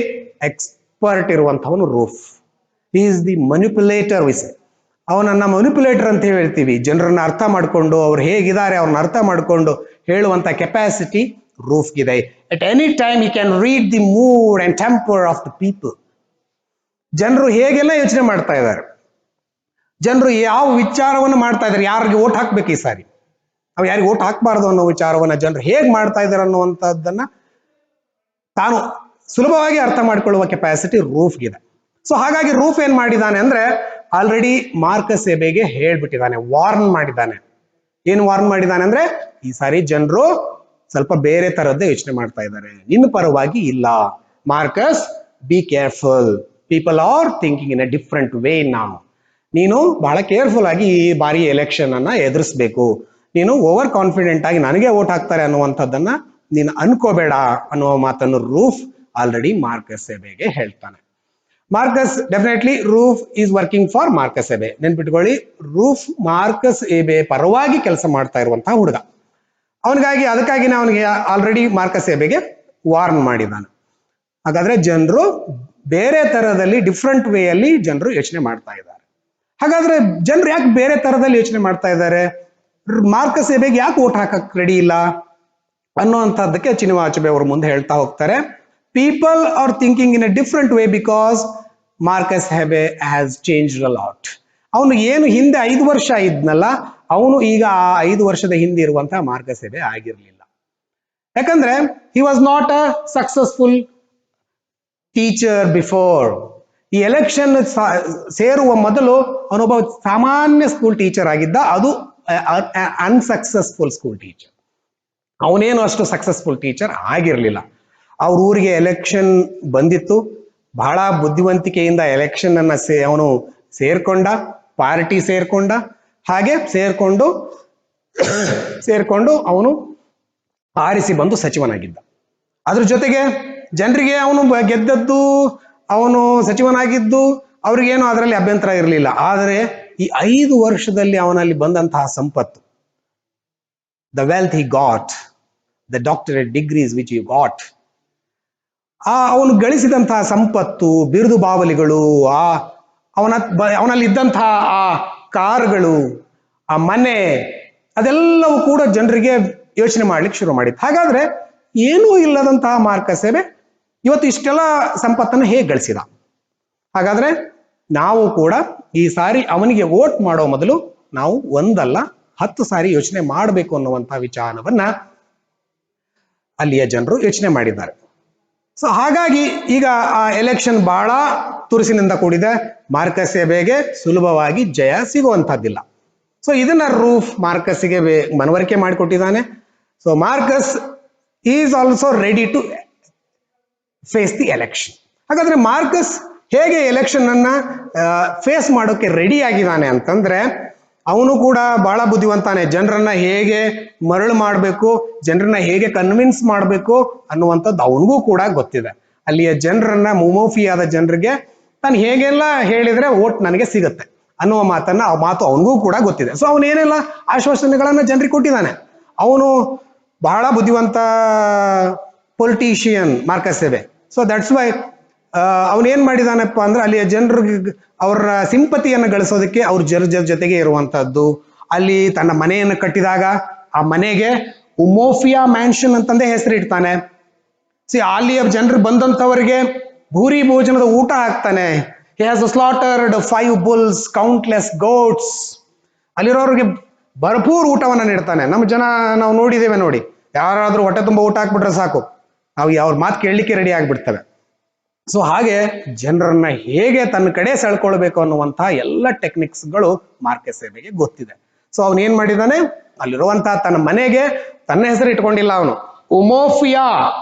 ಎಕ್ಸ್ಪರ್ಟ್ ಇರುವಂತವನು Roof. He is the manipulator. ಅವನನ್ನ ಮನಿಪ್ಯುಲೇಟರ್ ಅಂತ ಹೇಳ್ತೀವಿ. ಜನರನ್ನ ಅರ್ಥ ಮಾಡ್ಕೊಂಡು ಅವ್ರು ಹೇಗಿದ್ದಾರೆ ಅವ್ರನ್ನ ಅರ್ಥ ಮಾಡ್ಕೊಂಡು ಹೇಳುವಂತ ಕೆಪಾಸಿಟಿ ರೂಫ್ಗಿದೆ. At any time he can read the mood and temper of the people. ಜನರು ಹೇಗೆಲ್ಲ ಯೋಚನೆ ಮಾಡ್ತಾ ಇದ್ದಾರೆ, ಜನರು ಯಾವ ವಿಚಾರವನ್ನು ಮಾಡ್ತಾ ಇದ್ದಾರೆ, ಯಾರಿಗೆ ಓಟ್ ಹಾಕ್ಬೇಕು ಈ ಸಾರಿ, ನಾವು ಯಾರಿಗೆ ಓಟ್ ಹಾಕ್ಬಾರ್ದು ಅನ್ನೋ ವಿಚಾರವನ್ನ ಜನರು ಹೇಗ್ ಮಾಡ್ತಾ ಇದ್ದಾರೆ ಅನ್ನುವಂಥದ್ದನ್ನ ತಾನು ಸುಲಭವಾಗಿ ಅರ್ಥ ಮಾಡ್ಕೊಳ್ಳುವ ಕೆಪಾಸಿಟಿ ರೂಫ್ಗಿದೆ. ಸೊ ಹಾಗಾಗಿ ರೂಫ್ ಏನ್ ಮಾಡಿದ್ದಾನೆ ಅಂದ್ರೆ ಆಲ್ರೆಡಿ ಮಾರ್ಕಸ್ ಎಬೆಗೆ ಹೇಳ್ಬಿಟ್ಟಿದ್ದಾನೆ, ವಾರ್ನ್ ಮಾಡಿದ್ದಾನೆ. ಏನು ವಾರ್ನ್ ಮಾಡಿದ್ದಾನೆ ಅಂದ್ರೆ ಈ ಸಾರಿ ಜನರು ಸ್ವಲ್ಪ ಬೇರೆ ತರದ್ದೇ ಯೋಚನೆ ಮಾಡ್ತಾ ಇದ್ದಾರೆ, ನಿನ್ನ ಪರವಾಗಿ ಇಲ್ಲ. Marcus, be careful, people are thinking in a different way ನಾವು. ನೀನು ಬಹಳ ಕೇರ್ಫುಲ್ ಆಗಿ ಈ ಬಾರಿ ಎಲೆಕ್ಷನ್ ಅನ್ನ ಎದುರಿಸ್ಬೇಕು. ನೀನು ಓವರ್ ಕಾನ್ಫಿಡೆಂಟ್ ಆಗಿ ನನಗೆ ವೋಟ್ ಹಾಕ್ತಾರೆ ಅನ್ನುವಂಥದ್ದನ್ನ ನೀನು ಅನ್ಕೋಬೇಡ ಅನ್ನುವ ಮಾತನ್ನು ರೂಫ್ ಆಲ್ರೆಡಿ ಮಾರ್ಕಸ್ ಎಬೆಗೆ ಹೇಳ್ತಾನೆ. Marcus definitely Roof is working for Marcus Ibe. ನೆನ್ಪಿಟ್ಕೊಳ್ಳಿ, ರೂಫ್ ಮಾರ್ಕಸ್ ಎಬೆ ಪರವಾಗಿ ಕೆಲಸ ಮಾಡ್ತಾ ಇರುವಂತಹ ಹುಡುಗ. ಅವನಿಗಾಗಿ ಅದಕ್ಕಾಗಿನೇ ಅವನಿಗೆ ಆಲ್ರೆಡಿ ಮಾರ್ಕಸ್ ಎಬೆಗೆ ವಾರ್ನ್ ಮಾಡಿದ್ದಾನೆ. ಹಾಗಾದ್ರೆ ಜನರು ಬೇರೆ ತರದಲ್ಲಿ ಡಿಫ್ರೆಂಟ್ ವೇ ಅಲ್ಲಿ ಜನರು ಯೋಚನೆ ಮಾಡ್ತಾ ಇದ್ದಾರೆ. ಹಾಗಾದ್ರೆ ಜನರು ಯಾಕೆ ಬೇರೆ ತರದಲ್ಲಿ ಯೋಚನೆ ಮಾಡ್ತಾ ಇದ್ದಾರೆ, ಮಾರ್ಕಸ್ ಎಬೆಗೆ ಯಾಕೆ ವೋಟ್ ಹಾಕಕ್ ರೆಡಿ ಇಲ್ಲ ಅನ್ನುವಂಥದ್ದಕ್ಕೆ ಚಿನಿವಾಚುಬೆ ಅವರು ಮುಂದೆ ಹೇಳ್ತಾ ಹೋಗ್ತಾರೆ. People are thinking in a different way because Marcus Ebe has changed a lot. ಅವನು ಏನು ಹಿಂದೆ 5 ವರ್ಷ ಇದ್ನಲ್ಲ, ಅವನು ಈಗ ಆ 5 ವರ್ಷದ ಹಿಂದೆ ಇರುವಂತಹ ಮಾರ್ಕಸ್ ಎಬೆ ಆಗಿರ್ಲಿಲ್ಲ. ಯಾಕಂದ್ರೆ he was not a successful teacher before. ಈ ಎಲೆಕ್ಷನ್ ಸೇರುವ ಮೊದಲು ಅವನೊಬ್ಬ ಸಾಮಾನ್ಯ ಸ್ಕೂಲ್ ಟೀಚರ್ ಆಗಿದ್ದ. ಅದು ಅನ್ಸಕ್ಸಸ್ಫುಲ್ ಸ್ಕೂಲ್ ಟೀಚರ್. ಅವನೇನು ಅಷ್ಟು ಸಕ್ಸಸ್ಫುಲ್ ಟೀಚರ್ ಆಗಿರ್ಲಿಲ್ಲ. ಅವ್ರ ಊರಿಗೆ ಎಲೆಕ್ಷನ್ ಬಂದಿತ್ತು, ಬಹಳ ಬುದ್ಧಿವಂತಿಕೆಯಿಂದ ಎಲೆಕ್ಷನ್ ಅನ್ನ ಅವನು ಸೇರ್ಕೊಂಡ, ಪಾರ್ಟಿ ಸೇರ್ಕೊಂಡ. ಹಾಗೆ ಸೇರ್ಕೊಂಡು ಅವನು ಆರಿಸಿ ಬಂದು ಸಚಿವನಾಗಿದ್ದ. ಅದ್ರ ಜೊತೆಗೆ ಜನರಿಗೆ ಅವನು ಗೆದ್ದದ್ದು, ಅವನು ಸಚಿವನಾಗಿದ್ದು ಅವ್ರಿಗೇನು ಅದರಲ್ಲಿ ಅಭ್ಯಂತರ ಇರಲಿಲ್ಲ. ಆದರೆ ಈ 5 ವರ್ಷದಲ್ಲಿ ಅವನಲ್ಲಿ ಬಂದಂತಹ ಸಂಪತ್ತು, the wealth he got, the doctorate degrees which you got, ಅವನು ಗಳಿಸಿದಂತಹ ಸಂಪತ್ತು, ಬಿರುದು ಬಾವಲಿಗಳು, ಅವನಲ್ಲಿ ಇದ್ದಂತಹ ಆ ಕಾರುಗಳು, ಆ ಮನೆ, ಅದೆಲ್ಲವೂ ಕೂಡ ಜನರಿಗೆ ಯೋಚನೆ ಮಾಡ್ಲಿಕ್ಕೆ ಶುರು ಮಾಡಿತ್ತು. ಹಾಗಾದ್ರೆ ಏನೂ ಇಲ್ಲದಂತಹ ಮಾರ್ಕಸ್ ಎಬೆ ಇವತ್ತು ಇಷ್ಟೆಲ್ಲ ಸಂಪತ್ತನ್ನು ಹೇಗೆ ಗಳಿಸಿದ? ಹಾಗಾದ್ರೆ ನಾವು ಕೂಡ ಈ ಸಾರಿ ಅವನಿಗೆ ವೋಟ್ ಮಾಡೋ ಮೊದಲು ನಾವು 1 ಅಲ್ಲ 10 ಸಾರಿ ಯೋಚನೆ ಮಾಡಬೇಕು ಅನ್ನುವಂತಹ ವಿಚಾರವನ್ನ ಅಲ್ಲಿಯ ಜನರು ಯೋಚನೆ ಮಾಡಿದ್ದಾರೆ. ಸೊ ಹಾಗಾಗಿ ಈಗ ಆ ಎಲೆಕ್ಷನ್ ಬಹಳ ತುರುಸಿನಿಂದ ಕೂಡಿದೆ. ಮಾರ್ಕಸ್ ಎಬೆಗೆ ಸುಲಭವಾಗಿ ಜಯ ಸಿಗುವಂತಹದ್ದಿಲ್ಲ. ಸೊ ಇದನ್ನ ರೂಫ್ ಮಾರ್ಕಸ್ಗೆ ಮನವರಿಕೆ ಮಾಡಿಕೊಟ್ಟಿದ್ದಾನೆ. So Marcus is also ready to face the election. ಹಾಗಾದ್ರೆ ಮಾರ್ಕಸ್ ಹೇಗೆ ಎಲೆಕ್ಷನ್ ಅನ್ನ ಫೇಸ್ ಮಾಡೋಕೆ ರೆಡಿ ಆಗಿದ್ದಾನೆ ಅಂತಂದ್ರೆ, ಅವನು ಕೂಡ ಬಹಳ ಬುದ್ಧಿವಂತಾನೆ. ಜನರನ್ನ ಹೇಗೆ ಮರಳು ಮಾಡಬೇಕು, ಜನರನ್ನ ಹೇಗೆ ಕನ್ವಿನ್ಸ್ ಮಾಡಬೇಕು ಅನ್ನುವಂಥದ್ದು ಅವನಿಗೂ ಕೂಡ ಗೊತ್ತಿದೆ. ಅಲ್ಲಿಯ ಜನರನ್ನ, ಮುಮೋಫಿಯಾದ ಜನರಿಗೆ ನಾನು ಹೇಗೆಲ್ಲ ಹೇಳಿದ್ರೆ ಓಟ್ ನನಗೆ ಸಿಗುತ್ತೆ ಅನ್ನುವ ಮಾತನ್ನ ಆ ಮಾತು ಅವನಿಗೂ ಕೂಡ ಗೊತ್ತಿದೆ. ಸೊ ಅವನೇನೆಲ್ಲ ಆಶ್ವಾಸನೆಗಳನ್ನ ಜನರಿಗೆ ಕೊಟ್ಟಿದ್ದಾನೆ. ಅವನು ಬಹಳ ಬುದ್ಧಿವಂತ politician Marcus Ibe. So that's why ಅವನೇನ್ ಮಾಡಿದಾನಪ್ಪ ಅಂದ್ರೆ ಅಲ್ಲಿಯ ಜನರಿಗೆ ಅವರ ಸಿಂಪತಿಯನ್ನು ಗಳಿಸೋದಕ್ಕೆ ಅವ್ರ ಜೊತೆಗೆ ಇರುವಂತಹದ್ದು. ಅಲ್ಲಿ ತನ್ನ ಮನೆಯನ್ನು ಕಟ್ಟಿದಾಗ ಆ ಮನೆಗೆ ಉಮೋಫಿಯಾ ಮ್ಯಾನ್ಷನ್ ಅಂತಂದೇ ಹೆಸರಿಡ್ತಾನೆ. ಅಲ್ಲಿಯ ಜನರು ಬಂದಂಥವರಿಗೆ ಭೂರಿ ಭೋಜನದ ಊಟ ಹಾಕ್ತಾನೆ. He has slaughtered 5 bulls, countless goats. ಅಲ್ಲಿರೋರಿಗೆ ಭರ್ಪೂರ್ ಊಟವನ್ನ ನೀಡ್ತಾನೆ. ನಮ್ಮ ಜನ ನಾವು ನೋಡಿದ್ದೇವೆ ನೋಡಿ, ಯಾರಾದ್ರೂ ಹೊಟ್ಟೆ ತುಂಬ ಊಟ ಹಾಕ್ಬಿಟ್ರೆ ಸಾಕು, ನಾವು ಅವ್ರ ಮಾತು ಕೇಳಲಿಕ್ಕೆ ರೆಡಿ ಆಗ್ಬಿಡ್ತೇವೆ. ಸೊ ಹಾಗೆ ಜನರನ್ನ ಹೇಗೆ ತನ್ನ ಕಡೆ ಸೆಳ್ಕೊಳ್ಬೇಕು ಅನ್ನುವಂತಹ ಎಲ್ಲ ಟೆಕ್ನಿಕ್ಸ್ಗಳು ಮಾರ್ಕಸ್ ಎಬೆಗೆ ಗೊತ್ತಿದೆ. ಸೊ ಅವನು ಏನ್ ಮಾಡಿದಾನೆ, ಅಲ್ಲಿರುವಂತಹ ತನ್ನ ಮನೆಗೆ ತನ್ನ ಹೆಸರು ಇಟ್ಕೊಂಡಿಲ್ಲ, ಅವನು ಉಮೋಫಿಯಾ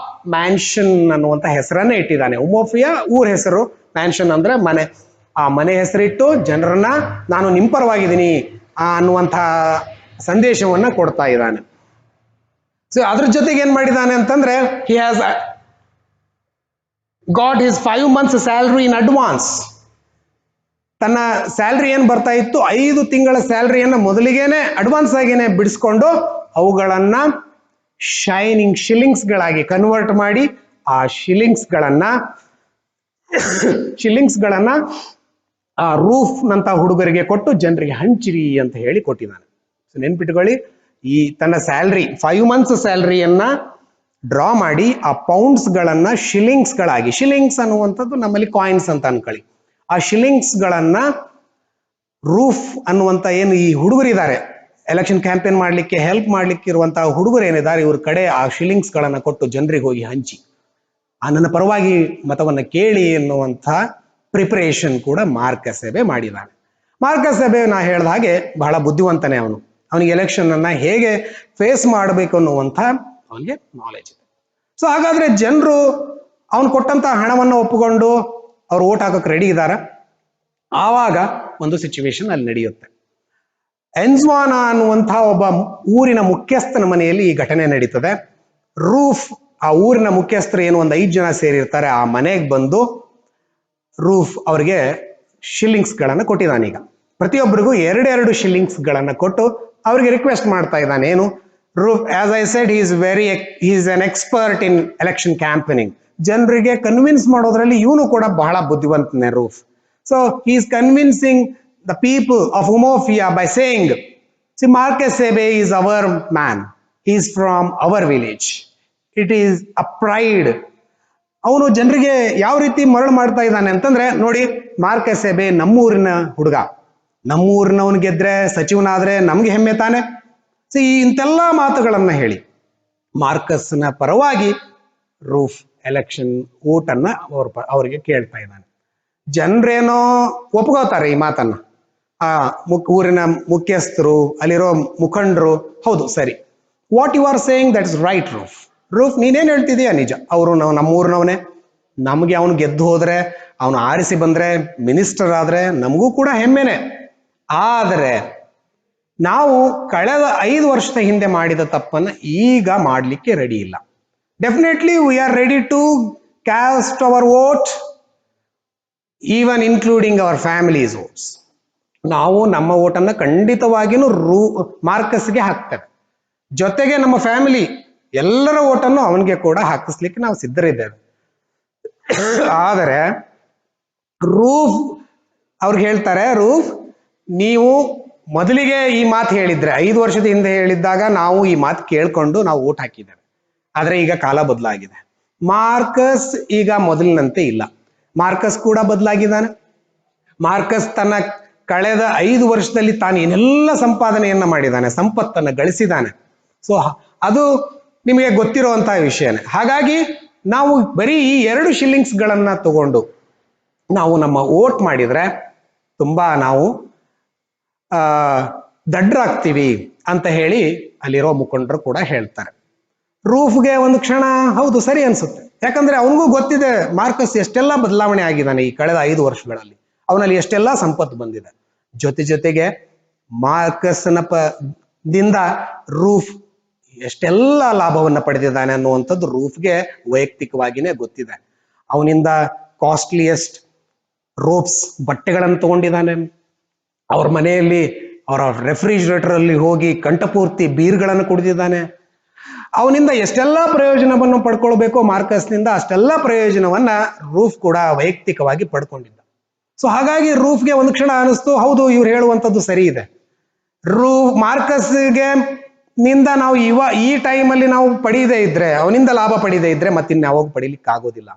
ಮ್ಯಾನ್ಷನ್ ಅನ್ನುವಂತ ಹೆಸರನ್ನೇ ಇಟ್ಟಿದ್ದಾನೆ. ಉಮೋಫಿಯಾ ಊರ ಹೆಸರು, ಮ್ಯಾನ್ಷನ್ ಅಂದ್ರೆ ಮನೆ. ಆ ಮನೆ ಹೆಸರಿಟ್ಟು ಜನರನ್ನ ನಾನು ನಿಮ್ ಪರವಾಗಿದ್ದೀನಿ ಅನ್ನುವಂತಹ ಸಂದೇಶವನ್ನ ಕೊಡ್ತಾ ಇದ್ದಾನೆ. ಸೊ ಅದ್ರ ಜೊತೆಗೆ ಏನ್ ಮಾಡಿದ್ದಾನೆ ಅಂತಂದ್ರೆ, he has got his 5 months salary in advance. ತನ್ನ ಸ್ಯಾಲ್ರಿ ಏನ್ ಬರ್ತಾ ಇತ್ತು 5 ತಿಂಗಳ ಸ್ಯಾಲ್ರಿಯನ್ನ ಮೊದಲಿಗೇನೆ ಅಡ್ವಾನ್ಸ್ ಆಗೇನೆ ಬಿಡಿಸ್ಕೊಂಡು ಅವುಗಳನ್ನ ಶೈನಿಂಗ್ ಶಿಲ್ಲಿಂಗ್ಸ್ ಗಳಾಗಿ ಕನ್ವರ್ಟ್ ಮಾಡಿ ಆ ಶಿಲ್ಲಿಂಗ್ಸ್ ಗಳನ್ನ ಆ ರೂಫ್ ನಂತ ಹುಡುಗರಿಗೆ ಕೊಟ್ಟು ಜನರಿಗೆ ಹಂಚಿರಿ ಅಂತ ಹೇಳಿ ಕೊಟ್ಟಿದ್ದಾನೆ. ಸೊ ನೆನ್ಪಿಟ್ಕೊಳ್ಳಿ, ಈ ತನ್ನ ಸ್ಯಾಲ್ರಿ 5 months ಸ್ಯಾಲ್ರಿಯನ್ನ ಡ್ರಾ ಮಾಡಿ ಆ ಪೌಂಡ್ಸ್ ಗಳನ್ನ ಶಿಲ್ಲಿಂಗ್ಸ್ ಗಳಾಗಿ, ಶಿಲ್ಲಿಂಗ್ಸ್ ಅನ್ನುವಂಥದ್ದು ನಮ್ಮಲ್ಲಿ ಕಾಯಿನ್ಸ್ ಅಂತ ಅನ್ಕೊಳ್ಳಿ, ಆ ಶಿಲ್ಲಿಂಗ್ಸ್ ಗಳನ್ನ ರೂಫ್ ಅನ್ನುವಂತ ಏನು ಈ ಹುಡುಗರಿದ್ದಾರೆ ಎಲೆಕ್ಷನ್ ಕ್ಯಾಂಪೇನ್ ಮಾಡ್ಲಿಕ್ಕೆ ಹೆಲ್ಪ್ ಮಾಡ್ಲಿಕ್ಕೆ ಇರುವಂತಹ ಹುಡುಗರು ಏನಿದ್ದಾರೆ, ಇವ್ರ ಕಡೆ ಆ ಶಿಲ್ಲಿಂಗ್ಸ್ ಗಳನ್ನ ಕೊಟ್ಟು ಜನರಿಗೆ ಹೋಗಿ ಹಂಚಿ ನನ್ನ ಪರವಾಗಿ ಮತವನ್ನ ಕೇಳಿ ಎನ್ನುವಂತಹ ಪ್ರಿಪರೇಷನ್ ಕೂಡ ಮಾರ್ಕಸ್ ಎಬೆ ಮಾಡಿದ್ದಾನೆ. ಮಾರ್ಕಸ್ ಎಬೆ ನಾ ಹೇಳ್ದ ಹಾಗೆ ಬಹಳ ಬುದ್ಧಿವಂತನೇ. ಅವನಿಗೆ ಎಲೆಕ್ಷನ್ ಅನ್ನ ಹೇಗೆ ಫೇಸ್ ಮಾಡಬೇಕು ಅನ್ನುವಂಥ ಅವನಿಗೆ ನಾಲೆಜ್ ಇದೆ. ಸೊ ಹಾಗಾದ್ರೆ ಜನರು ಅವನು ಕೊಟ್ಟಂತಹ ಹಣವನ್ನು ಒಪ್ಪಿಕೊಂಡು ಅವ್ರು ಓಟ್ ಹಾಕೋಕೆ ರೆಡಿ ಇದ್ದಾರೆ. ಆವಾಗ ಒಂದು ಸಿಚುವೇಶನ್ ಅಲ್ಲಿ ನಡೆಯುತ್ತೆ. ಎನ್ಸ್ವಾನ ಅನ್ನುವಂತಹ ಒಬ್ಬ ಊರಿನ ಮುಖ್ಯಸ್ಥನ ಮನೆಯಲ್ಲಿ ಈ ಘಟನೆ ನಡೀತದೆ. ರೂಫ್ ಆ ಊರಿನ ಮುಖ್ಯಸ್ಥರು ಏನು ಒಂದು 5 ಜನ ಸೇರಿರ್ತಾರೆ. ಆ ಮನೆಗೆ ಬಂದು ರೂಫ್ ಅವ್ರಿಗೆ ಶಿಲ್ಲಿಂಗ್ಸ್ ಗಳನ್ನ ಕೊಟ್ಟಿದ್ದಾನೆ. ಈಗ ಪ್ರತಿಯೊಬ್ಬರಿಗೂ 2 ಶಿಲ್ಲಿಂಗ್ಸ್ ಗಳನ್ನ ಕೊಟ್ಟು ಅವ್ರಿಗೆ ರಿಕ್ವೆಸ್ಟ್ ಮಾಡ್ತಾ ಇದ್ದಾನೆ. ಏನು, Roof, as I said, he is an expert in election campaigning. ಜನರಿಗೆ ಕನ್ವಿನ್ಸ್ ಮಾಡೋದ್ರಲ್ಲಿ ಇವನು ಕೂಡ ಬಹಳ ಬುದ್ಧಿವಂತನೇ Roof. So he is convincing the people of Umofia by saying, see, Marcus Ebe is our man, he is from our village, it is a pride. ಅವನು ಜನರಿಗೆ ಯಾವ ರೀತಿ ಮರಳು ಮಾಡ್ತಾ ಇದ್ದಾನೆ ಅಂತಂದ್ರೆ, ನೋಡಿ, ಮಾರ್ಕಸ್ ಎಬೆ ನಮ್ಮೂರಿನ ಹುಡುಗ, ನಮ್ಮೂರಿನವನು ಗೆದ್ರೆ ಸಚಿವನಾದ್ರೆ ನಮ್ಗೆ ಹೆಮ್ಮೆ ತಾನೆ. ಸೊ ಇಂತೆಲ್ಲ ಮಾತುಗಳನ್ನ ಹೇಳಿ ಮಾರ್ಕಸ್ನ ಪರವಾಗಿ ರೂಫ್ ಎಲೆಕ್ಷನ್ ಓಟನ್ನ ಅವರಿಗೆ ಕೇಳ್ತಾ ಇದ್ದಾನೆ. ಜನರೇನೋ ಒಪ್ಕೋತಾರೆ ಈ ಮಾತನ್ನ. ಆ ಊರಿನ ಮುಖ್ಯಸ್ಥರು, ಅಲ್ಲಿರೋ ಮುಖಂಡರು, ಹೌದು ಸರಿ, what you are saying that is right Roof. Roof, ನೀನೇನ್ ಹೇಳ್ತಿದೀಯ ನಿಜ, ಅವರು ನಮ್ಮೂರಿನವನೇ, ನಮ್ಗೆ ಅವನು ಗೆದ್ದು ಹೋದ್ರೆ, ಅವನು ಆರಿಸಿ ಬಂದ್ರೆ, ಮಿನಿಸ್ಟರ್ ಆದ್ರೆ ನಮಗೂ ಕೂಡ ಹೆಮ್ಮೆನೆ. ಆದರೆ ನಾವು ಕಳೆದ 5 ವರ್ಷದ ಹಿಂದೆ ಮಾಡಿದ ತಪ್ಪನ್ನ ಈಗ ಮಾಡ್ಲಿಕ್ಕೆ ರೆಡಿ ಇಲ್ಲ. Definitely we are ready to cast our vote, even including our families votes. ನಾವು ನಮ್ಮ ಓಟನ್ನ ಖಂಡಿತವಾಗಿಯೂ ಮಾರ್ಕಸ್ಗೆ ಹಾಕ್ತೇವೆ. ಜೊತೆಗೆ ನಮ್ಮ ಫ್ಯಾಮಿಲಿ ಎಲ್ಲರ ಓಟನ್ನು ಅವನಿಗೆ ಕೂಡ ಹಾಕಿಸ್ಲಿಕ್ಕೆ ನಾವು ಸಿದ್ಧರಿದ್ದೇವೆ. ಆದರೆ ರೂಫ್ ಅವ್ರಿಗೆ ಹೇಳ್ತಾರೆ, ರೂಫ್, ನೀವು ಮೊದಲಿಗೆ ಈ ಮಾತು ಹೇಳಿದ್ರೆ, 5 ವರ್ಷದ ಹಿಂದೆ ಹೇಳಿದ್ದಾಗ ನಾವು ಈ ಮಾತು ಕೇಳ್ಕೊಂಡು ನಾವು ಓಟ್ ಹಾಕಿದ್ದೇವೆ. ಆದ್ರೆ ಈಗ ಕಾಲ ಬದಲಾಗಿದೆ. ಮಾರ್ಕಸ್ ಈಗ ಮೊದಲಿನಂತೆ ಇಲ್ಲ. ಮಾರ್ಕಸ್ ಕೂಡ ಬದಲಾಗಿದ್ದಾನೆ. ಮಾರ್ಕಸ್ ತನ್ನ ಕಳೆದ 5 ವರ್ಷದಲ್ಲಿ ತಾನು ಏನೆಲ್ಲ ಸಂಪಾದನೆಯನ್ನ ಮಾಡಿದ್ದಾನೆ, ಸಂಪತ್ತನ್ನ ಗಳಿಸಿದ್ದಾನೆ. ಸೊ ಅದು ನಿಮಗೆ ಗೊತ್ತಿರುವಂತಹ ವಿಷಯನೇ. ಹಾಗಾಗಿ ನಾವು ಬರೀ ಈ 2 ಶಿಲ್ಲಿಂಗ್ಸ್ಗಳನ್ನ ತಗೊಂಡು ನಾವು ನಮ್ಮ ವೋಟ್ ಮಾಡಿದ್ರೆ ತುಂಬಾ ನಾವು ದಡ್ಡರಾಗ್ತೀವಿ ಅಂತ ಹೇಳಿ ಅಲ್ಲಿರೋ ಮುಖಂಡರು ಕೂಡ ಹೇಳ್ತಾರೆ. ರೂಫ್ಗೆ ಒಂದು ಕ್ಷಣ ಹೌದು ಸರಿ ಅನ್ಸುತ್ತೆ, ಯಾಕಂದ್ರೆ ಅವನಿಗೂ ಗೊತ್ತಿದೆ ಮಾರ್ಕಸ್ ಎಷ್ಟೆಲ್ಲ ಬದಲಾವಣೆ ಆಗಿದ್ದಾನೆ ಈ ಕಳೆದ 5 ವರ್ಷಗಳಲ್ಲಿ, ಅವನಲ್ಲಿ ಎಷ್ಟೆಲ್ಲ ಸಂಪತ್ತು ಬಂದಿದೆ. ಜೊತೆಗೆ ಮಾರ್ಕಸ್ನ ದಿಂದ ರೂಫ್ ಎಷ್ಟೆಲ್ಲ ಲಾಭವನ್ನ ಪಡೆದಿದ್ದಾನೆ ಅನ್ನುವಂಥದ್ದು ರೂಫ್ಗೆ ವೈಯಕ್ತಿಕವಾಗಿನೇ ಗೊತ್ತಿದೆ. ಅವನಿಂದ ಕಾಸ್ಟ್ಲಿಯೆಸ್ಟ್ ರೋಪ್ಸ್ ಬಟ್ಟೆಗಳನ್ನು ತಗೊಂಡಿದ್ದಾನೆ, ಅವ್ರ ಮನೆಯಲ್ಲಿ ಅವರ ರೆಫ್ರಿಜಿರೇಟರ್ ಅಲ್ಲಿ ಹೋಗಿ ಕಂಠಪೂರ್ತಿ ಬೀರ್ಗಳನ್ನು ಕುಡಿದಿದ್ದಾನೆ. ಅವನಿಂದ ಎಷ್ಟೆಲ್ಲ ಪ್ರಯೋಜನವನ್ನು ಪಡ್ಕೊಳ್ಬೇಕೋ ಮಾರ್ಕಸ್ನಿಂದ ಅಷ್ಟೆಲ್ಲ ಪ್ರಯೋಜನವನ್ನ ರೂಫ್ ಕೂಡ ವೈಯಕ್ತಿಕವಾಗಿ ಪಡ್ಕೊಂಡಿದ್ದ. ಸೊ ಹಾಗಾಗಿ ರೂಫ್ಗೆ ಒಂದು ಕ್ಷಣ ಅನಿಸ್ತು, ಹೌದು ಇವ್ರು ಹೇಳುವಂಥದ್ದು ಸರಿ ಇದೆ. ಮಾರ್ಕಸ್ಗೆ ನಿಂದ ನಾವು ಈ ಟೈಮಲ್ಲಿ ನಾವು ಪಡೀದೇ ಇದ್ರೆ, ಅವನಿಂದ ಲಾಭ ಪಡೀದೇ ಇದ್ರೆ ಮತ್ತಿನ್ಯಾವಾಗ ಪಡೀಲಿಕ್ಕೆ ಆಗೋದಿಲ್ಲ.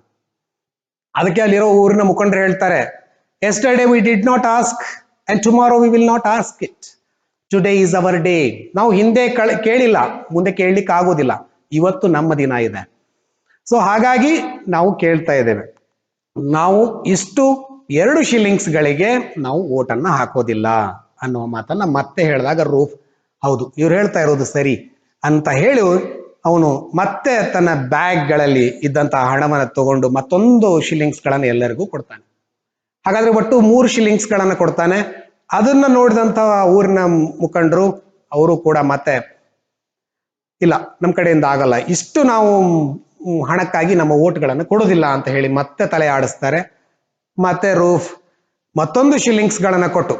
ಅದಕ್ಕೆ ಅಲ್ಲಿರೋ ಊರಿನ ಮುಖಂಡರು ಹೇಳ್ತಾರೆ, yesterday we did not ask and tomorrow we will not ask it, today is our day. ನಾವು ಹಿಂದೆ ಕೇಳಿಲ್ಲ, ಮುಂದೆ ಕೇಳಲಿಕ್ಕೆ ಆಗೋದಿಲ್ಲ, ಇವತ್ತು ನಮ್ಮ ದಿನ ಇದೆ. ಸೊ ಹಾಗಾಗಿ ನಾವು ಕೇಳ್ತಾ ಇದ್ದೇವೆ, ನಾವು ಇಷ್ಟು 2 ಶಿಲ್ಲಿಂಗ್ಸ್ಗಳಿಗೆ ನಾವು ಓಟನ್ನ ಹಾಕೋದಿಲ್ಲ ಅನ್ನುವ ಮಾತನ್ನ ಮತ್ತೆ ಹೇಳಿದಾಗ ರೂಫ್ ಹೌದು ಇವ್ರು ಹೇಳ್ತಾ ಇರೋದು ಸರಿ ಅಂತ ಹೇಳಿ ಅವನು ಮತ್ತೆ ತನ್ನ ಬ್ಯಾಗ್ಗಳಲ್ಲಿ ಇದ್ದಂತಹ ಹಣವನ್ನು ತಗೊಂಡು ಮತ್ತೊಂದು ಶಿಲ್ಲಿಂಗ್ಸ್ಗಳನ್ನು ಎಲ್ಲರಿಗೂ ಕೊಡ್ತಾನೆ. ಹಾಗಾದ್ರೆ ಒಟ್ಟು 3 ಶಿಲ್ಲಿಂಗ್ಸ್ಗಳನ್ನು ಕೊಡ್ತಾನೆ. ಅದನ್ನ ನೋಡಿದಂತ ಊರಿನ ಮುಖಂಡರು ಅವರು ಕೂಡ ಮತ್ತೆ ಇಲ್ಲ ನಮ್ಮ ಕಡೆಯಿಂದ ಆಗಲ್ಲ, ಇಷ್ಟು ನಾವು ಹಣಕ್ಕಾಗಿ ನಮ್ಮ ಓಟ್ಗಳನ್ನು ಕೊಡೋದಿಲ್ಲ ಅಂತ ಹೇಳಿ ಮತ್ತೆ ತಲೆ ಆಡಿಸ್ತಾರೆ. ಮತ್ತೆ ರೂಫ್ ಮತ್ತೊಂದು ಶಿಲ್ಲಿಂಗ್ಸ್ಗಳನ್ನ ಕೊಟ್ಟು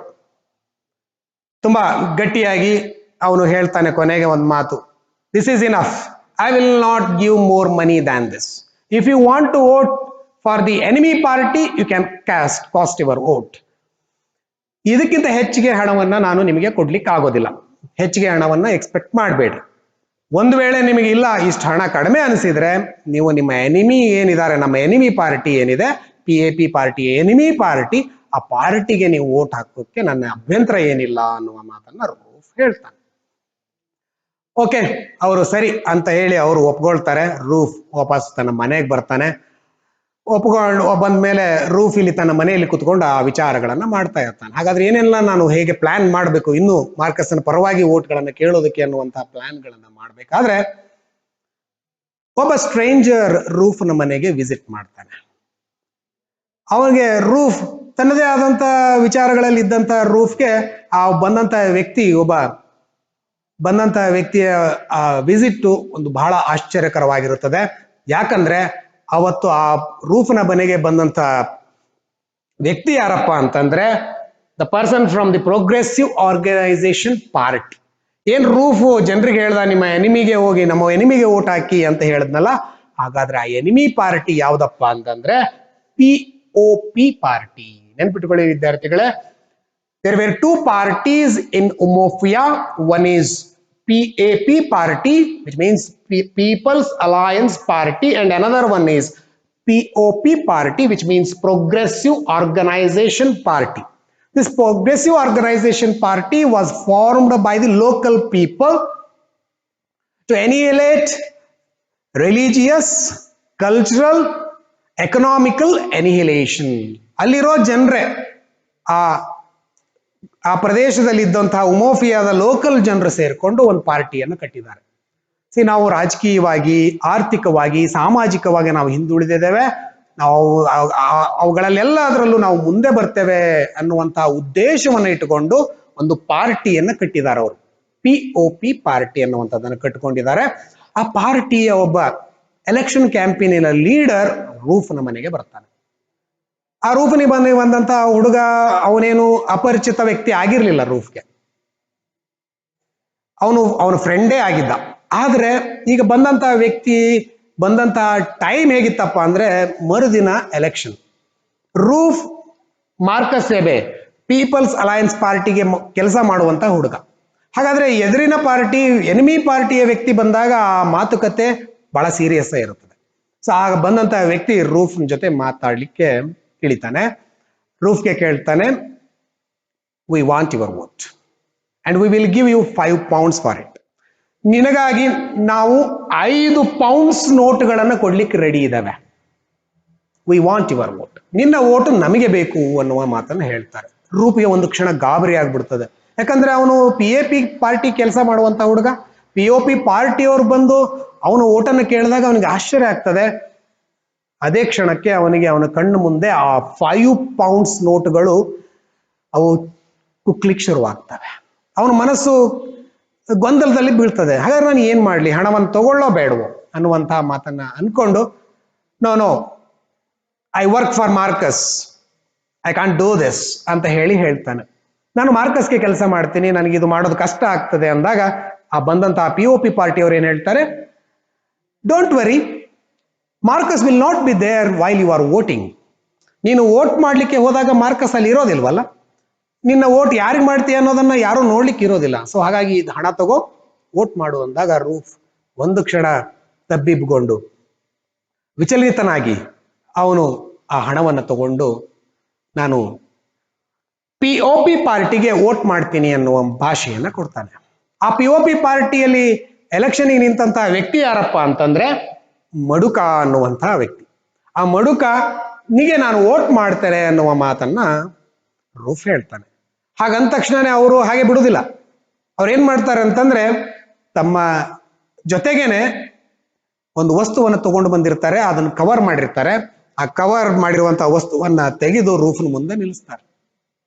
ತುಂಬಾ ಗಟ್ಟಿಯಾಗಿ ಅವನು ಹೇಳ್ತಾನೆ ಕೊನೆಗೆ ಒಂದು ಮಾತು, this is enough, I will not give more money than this. If you want to vote for the enemy party you can cast your vote. ಇದಕ್ಕಿಂತ ಹೆಚ್ಚಿಗೆ ಹಣವನ್ನ ನಾನು ನಿಮಗೆ ಕೊಡ್ಲಿಕ್ಕೆ ಆಗೋದಿಲ್ಲ, ಹೆಚ್ಚಿಗೆ ಹಣವನ್ನ ಎಕ್ಸ್ಪೆಕ್ಟ್ ಮಾಡಬೇಡ್ರಿ. ಒಂದು ವೇಳೆ ನಿಮಗೆ ಇಲ್ಲ ಇಷ್ಟು ಹಣ ಕಡಿಮೆ ಅನಿಸಿದ್ರೆ ನೀವು ನಿಮ್ಮ ಎನಿಮಿ ಏನಿದ್ದಾರೆ, ನಮ್ಮ ಎನಿಮಿ ಪಾರ್ಟಿ ಏನಿದೆ PAP ಪಾರ್ಟಿ ಎನಿಮಿ ಪಾರ್ಟಿ, ಆ ಪಾರ್ಟಿಗೆ ನೀವು ವೋಟ್ ಹಾಕೋಕೆ ನನ್ನ ಅಭ್ಯಂತರ ಏನಿಲ್ಲ ಅನ್ನುವ ಮಾತನ್ನ ರೂಫ್ ಹೇಳ್ತಾನೆ. ಓಕೆ ಅವರು ಸರಿ ಅಂತ ಹೇಳಿ ಅವರು ಒಪ್ಕೊಳ್ತಾರೆ. ರೂಫ್ ವಾಪಸ್ ತನ್ನ ಮನೆಗೆ ಬರ್ತಾನೆ. ಬಂದ ಮೇಲೆ ರೂಫ್ ಇಲ್ಲಿ ತನ್ನ ಮನೆಯಲ್ಲಿ ಕುತ್ಕೊಂಡು ಆ ವಿಚಾರಗಳನ್ನ ಮಾಡ್ತಾ ಇರ್ತಾನೆ. ಹಾಗಾದ್ರೆ ಏನೆಲ್ಲ ನಾನು ಹೇಗೆ ಪ್ಲಾನ್ ಮಾಡಬೇಕು, ಇನ್ನು ಮಾರ್ಕಸ್ನ ಪರವಾಗಿ ವೋಟ್ಗಳನ್ನ ಕೇಳೋದಕ್ಕೆ ಅನ್ನುವಂತಹ ಪ್ಲಾನ್ಗಳನ್ನ ಮಾಡ್ಬೇಕಾದ್ರೆ ಒಬ್ಬ ಸ್ಟ್ರೇಂಜರ್ ರೂಫ್ನ ಮನೆಗೆ ವಿಸಿಟ್ ಮಾಡ್ತಾನೆ. ಅವನಿಗೆ ರೂಫ್ ತನ್ನದೇ ಆದಂತ ವಿಚಾರಗಳಲ್ಲಿ ಇದ್ದಂತ ರೂಫ್ಗೆ ಆ ಬಂದಂತ ವ್ಯಕ್ತಿಯ ಆ ವಿಸಿಟ್ ಒಂದು ಬಹಳ ಆಶ್ಚರ್ಯಕರವಾಗಿರುತ್ತದೆ. ಯಾಕಂದ್ರೆ ಅವತ್ತು ಆ ರೂಫ್ನ ಮನೆಗೆ ಬಂದಂತ ವ್ಯಕ್ತಿ ಯಾರಪ್ಪ ಅಂತಂದ್ರೆ the person from the progressive organisation party. ಏನ್ ರೂಫ್ ಜನರಿಗೆ ಹೇಳ್ದ ನಿಮ್ಮ ಎನಿಮಿಗೆ ಹೋಗಿ ನಮ್ಮ ಎನಿಮಿಗೆ ವೋಟ್ ಹಾಕಿ ಅಂತ ಹೇಳಿದ್ನಲ್ಲ, ಹಾಗಾದ್ರೆ ಆ ಎನಿಮಿ ಪಾರ್ಟಿ ಯಾವ್ದಪ್ಪ ಅಂತಂದ್ರೆ POP ಪಾರ್ಟಿ. ನೆನ್ಪಿಟ್ಕೊಳ್ಳಿ ವಿದ್ಯಾರ್ಥಿಗಳೇ, there were 2 parties in Umofia. One is PAP party, which means People's Alliance Party, and another one is POP party, which means Progressive Organization Party. This Progressive Organization Party was formed by the local people to annihilate religious, cultural, economical annihilation. ಅಲ್ಲಿರೋ ಜನರೇ ಆ ಪ್ರದೇಶದಲ್ಲಿ ಇದ್ದಂತಹ ಉಮೋಫಿಯಾದ local ಜನರು ಸೇರ್ಕೊಂಡು ಒಂದು ಪಾರ್ಟಿಯನ್ನು ಕಟ್ಟಿದ್ದಾರೆ. ನಾವು ರಾಜಕೀಯವಾಗಿ, ಆರ್ಥಿಕವಾಗಿ, ಸಾಮಾಜಿಕವಾಗಿ ನಾವು ಹಿಂದುಳಿದಿದ್ದೇವೆ, ನಾವು ಅವುಗಳಲ್ಲೆಲ್ಲದರಲ್ಲೂ ನಾವು ಮುಂದೆ ಬರ್ತೇವೆ ಅನ್ನುವಂತಹ ಉದ್ದೇಶವನ್ನು ಇಟ್ಟುಕೊಂಡು ಒಂದು ಪಾರ್ಟಿಯನ್ನು ಕಟ್ಟಿದ್ದಾರೆ ಅವರು. POP ಪಾರ್ಟಿ ಅನ್ನುವಂಥದ್ದನ್ನು ಕಟ್ಟಿಕೊಂಡಿದ್ದಾರೆ. ಆ ಪಾರ್ಟಿಯ ಒಬ್ಬ ಎಲೆಕ್ಷನ್ ಕ್ಯಾಂಪೇನಿನ ಲೀಡರ್ ರೂಫ್ನ ಮನೆಗೆ ಬರ್ತಾನೆ. ಆ ರೂಫ್ನಿ ಬಂದಂತ ಹುಡುಗ ಅವನೇನು ಅಪರಿಚಿತ ವ್ಯಕ್ತಿ ಆಗಿರ್ಲಿಲ್ಲ ರೂಫ್ಗೆ, ಅವನ ಫ್ರೆಂಡೇ ಆಗಿದ್ದ. ಆದ್ರೆ ಈಗ ಬಂದಂತ ಟೈಮ್ ಹೇಗಿತ್ತಪ್ಪ ಅಂದ್ರೆ ಮರುದಿನ election. Roof Marcus Ibe People's Alliance ಪಾರ್ಟಿಗೆ ಕೆಲಸ ಮಾಡುವಂತ ಹುಡುಗ. ಹಾಗಾದ್ರೆ ಎದುರಿನ ಪಾರ್ಟಿ ಎನಿಮಿ ಪಾರ್ಟಿಯ ವ್ಯಕ್ತಿ ಬಂದಾಗ ಆ ಮಾತುಕತೆ ಬಹಳ ಸೀರಿಯಸ್ ಇರುತ್ತದೆ. ಸೊ ಆಗ ಬಂದಂತ ವ್ಯಕ್ತಿ ರೂಫ್ ಜೊತೆ ಮಾತಾಡ್ಲಿಕ್ಕೆ ಇಳಿತಾನೆ. ರೂಫ್ಗೆ ಕೇಳ್ತಾನೆ, we want your vote and we will give you 5 pounds for it. ನಿನಗಾಗಿ ನಾವು 5 ಪೌಂಡ್ಸ್ ನೋಟ್ಗಳನ್ನು ಕೊಡ್ಲಿಕ್ಕೆ ರೆಡಿ ಇದ್ದಾವೆ. We want your vote. ನಿನ್ನ ಓಟು ನಮಗೆ ಬೇಕು ಅನ್ನುವ ಮಾತನ್ನು ಹೇಳ್ತಾರೆ. ರೂಪಿಗೆ ಒಂದು ಕ್ಷಣ ಗಾಬರಿ ಆಗ್ಬಿಡ್ತದೆ. ಯಾಕಂದ್ರೆ ಅವನು PAP ಪಾರ್ಟಿ ಕೆಲಸ ಮಾಡುವಂತ ಹುಡುಗ. POP ಪಾರ್ಟಿಯವ್ರು ಬಂದು ಅವನು ಓಟನ್ನು ಕೇಳಿದಾಗ ಅವನಿಗೆ ಆಶ್ಚರ್ಯ ಆಗ್ತದೆ. ಅದೇ ಕ್ಷಣಕ್ಕೆ ಅವನಿಗೆ ಅವನ ಕಣ್ಣು ಮುಂದೆ ಆ 5 ಪೌಂಡ್ಸ್ ನೋಟ್ಗಳು ಅವು ಕುಕ್ಲಿಕ್ಕೆ ಶುರುವಾಗ್ತವೆ. ಅವನ ಮನಸ್ಸು ಗೊಂದಲದಲ್ಲಿ ಬೀಳ್ತದೆ. ಹಾಗಾದ್ರೆ ನಾನು ಏನ್ ಮಾಡ್ಲಿ, ಹಣವನ್ನು ತಗೊಳ್ಳೋ ಬೇಡವೋ ಅನ್ನುವಂತಹ ಮಾತನ್ನ ಅನ್ಕೊಂಡು no I work for Marcus, I can't do this ಅಂತ ಹೇಳ್ತಾನೆ. ನಾನು ಮಾರ್ಕಸ್ಗೆ ಕೆಲಸ ಮಾಡ್ತೀನಿ, ನನಗೆ ಇದು ಮಾಡೋದು ಕಷ್ಟ ಆಗ್ತದೆ ಅಂದಾಗ ಆ ಬಂದಂತಹ POP ಪಾರ್ಟಿಯವರು ಏನ್ ಹೇಳ್ತಾರೆ, don't worry, Marcus will not be there while you are voting. ನೀನು ವೋಟ್ ಮಾಡ್ಲಿಕ್ಕೆ ಹೋದಾಗ ಮಾರ್ಕಸ್ ಅಲ್ಲಿ ಇರೋದಿಲ್ವಲ್ಲ, ನಿನ್ನ ವೋಟ್ ಯಾರಿಗೆ ಮಾಡ್ತೀಯ ಅನ್ನೋದನ್ನ ಯಾರು ನೋಡ್ಲಿಕ್ಕೆ ಇರೋದಿಲ್ಲ. ಸೊ ಹಾಗಾಗಿ ಇದು ಹಣ ತಗೋ, ವೋಟ್ ಮಾಡು ಅಂದಾಗ ರೂಫ್ ಒಂದು ಕ್ಷಣ ತಬ್ಬಿಬ್ಕೊಂಡು ವಿಚಲಿತನಾಗಿ ಅವನು ಆ ಹಣವನ್ನು ತಗೊಂಡು ನಾನು POP ಪಾರ್ಟಿಗೆ ವೋಟ್ ಮಾಡ್ತೀನಿ ಅನ್ನುವ ಭಾಷೆಯನ್ನ ಕೊಡ್ತಾನೆ. ಆ POP ಪಾರ್ಟಿಯಲ್ಲಿ ಎಲೆಕ್ಷನ್ಗೆ ನಿಂತಹ ವ್ಯಕ್ತಿ ಯಾರಪ್ಪ ಅಂತಂದ್ರೆ ಮಡುಕ ಅನ್ನುವಂತಹ ವ್ಯಕ್ತಿ. ಆ ಮಡುಕನಿಗೆ ನಾನು ವೋಟ್ ಮಾಡ್ತೇನೆ ಅನ್ನುವ ಮಾತನ್ನ ರೂಫ್ ಹೇಳ್ತಾನೆ. ಹಾಗಂದ ತಕ್ಷಣನೇ ಅವರು ಹಾಗೆ ಬಿಡುವುದಿಲ್ಲ. ಅವ್ರು ಏನ್ ಮಾಡ್ತಾರೆ ಅಂತಂದ್ರೆ ತಮ್ಮ ಜೊತೆಗೇನೆ ಒಂದು ವಸ್ತುವನ್ನು ತಗೊಂಡು ಬಂದಿರ್ತಾರೆ, ಅದನ್ನು ಕವರ್ ಮಾಡಿರ್ತಾರೆ. ಆ ಕವರ್ ಮಾಡಿರುವಂತಹ ವಸ್ತುವನ್ನ ತೆಗೆದು ರೂಫ್ನ ಮುಂದೆ ನಿಲ್ಲಿಸ್ತಾರೆ.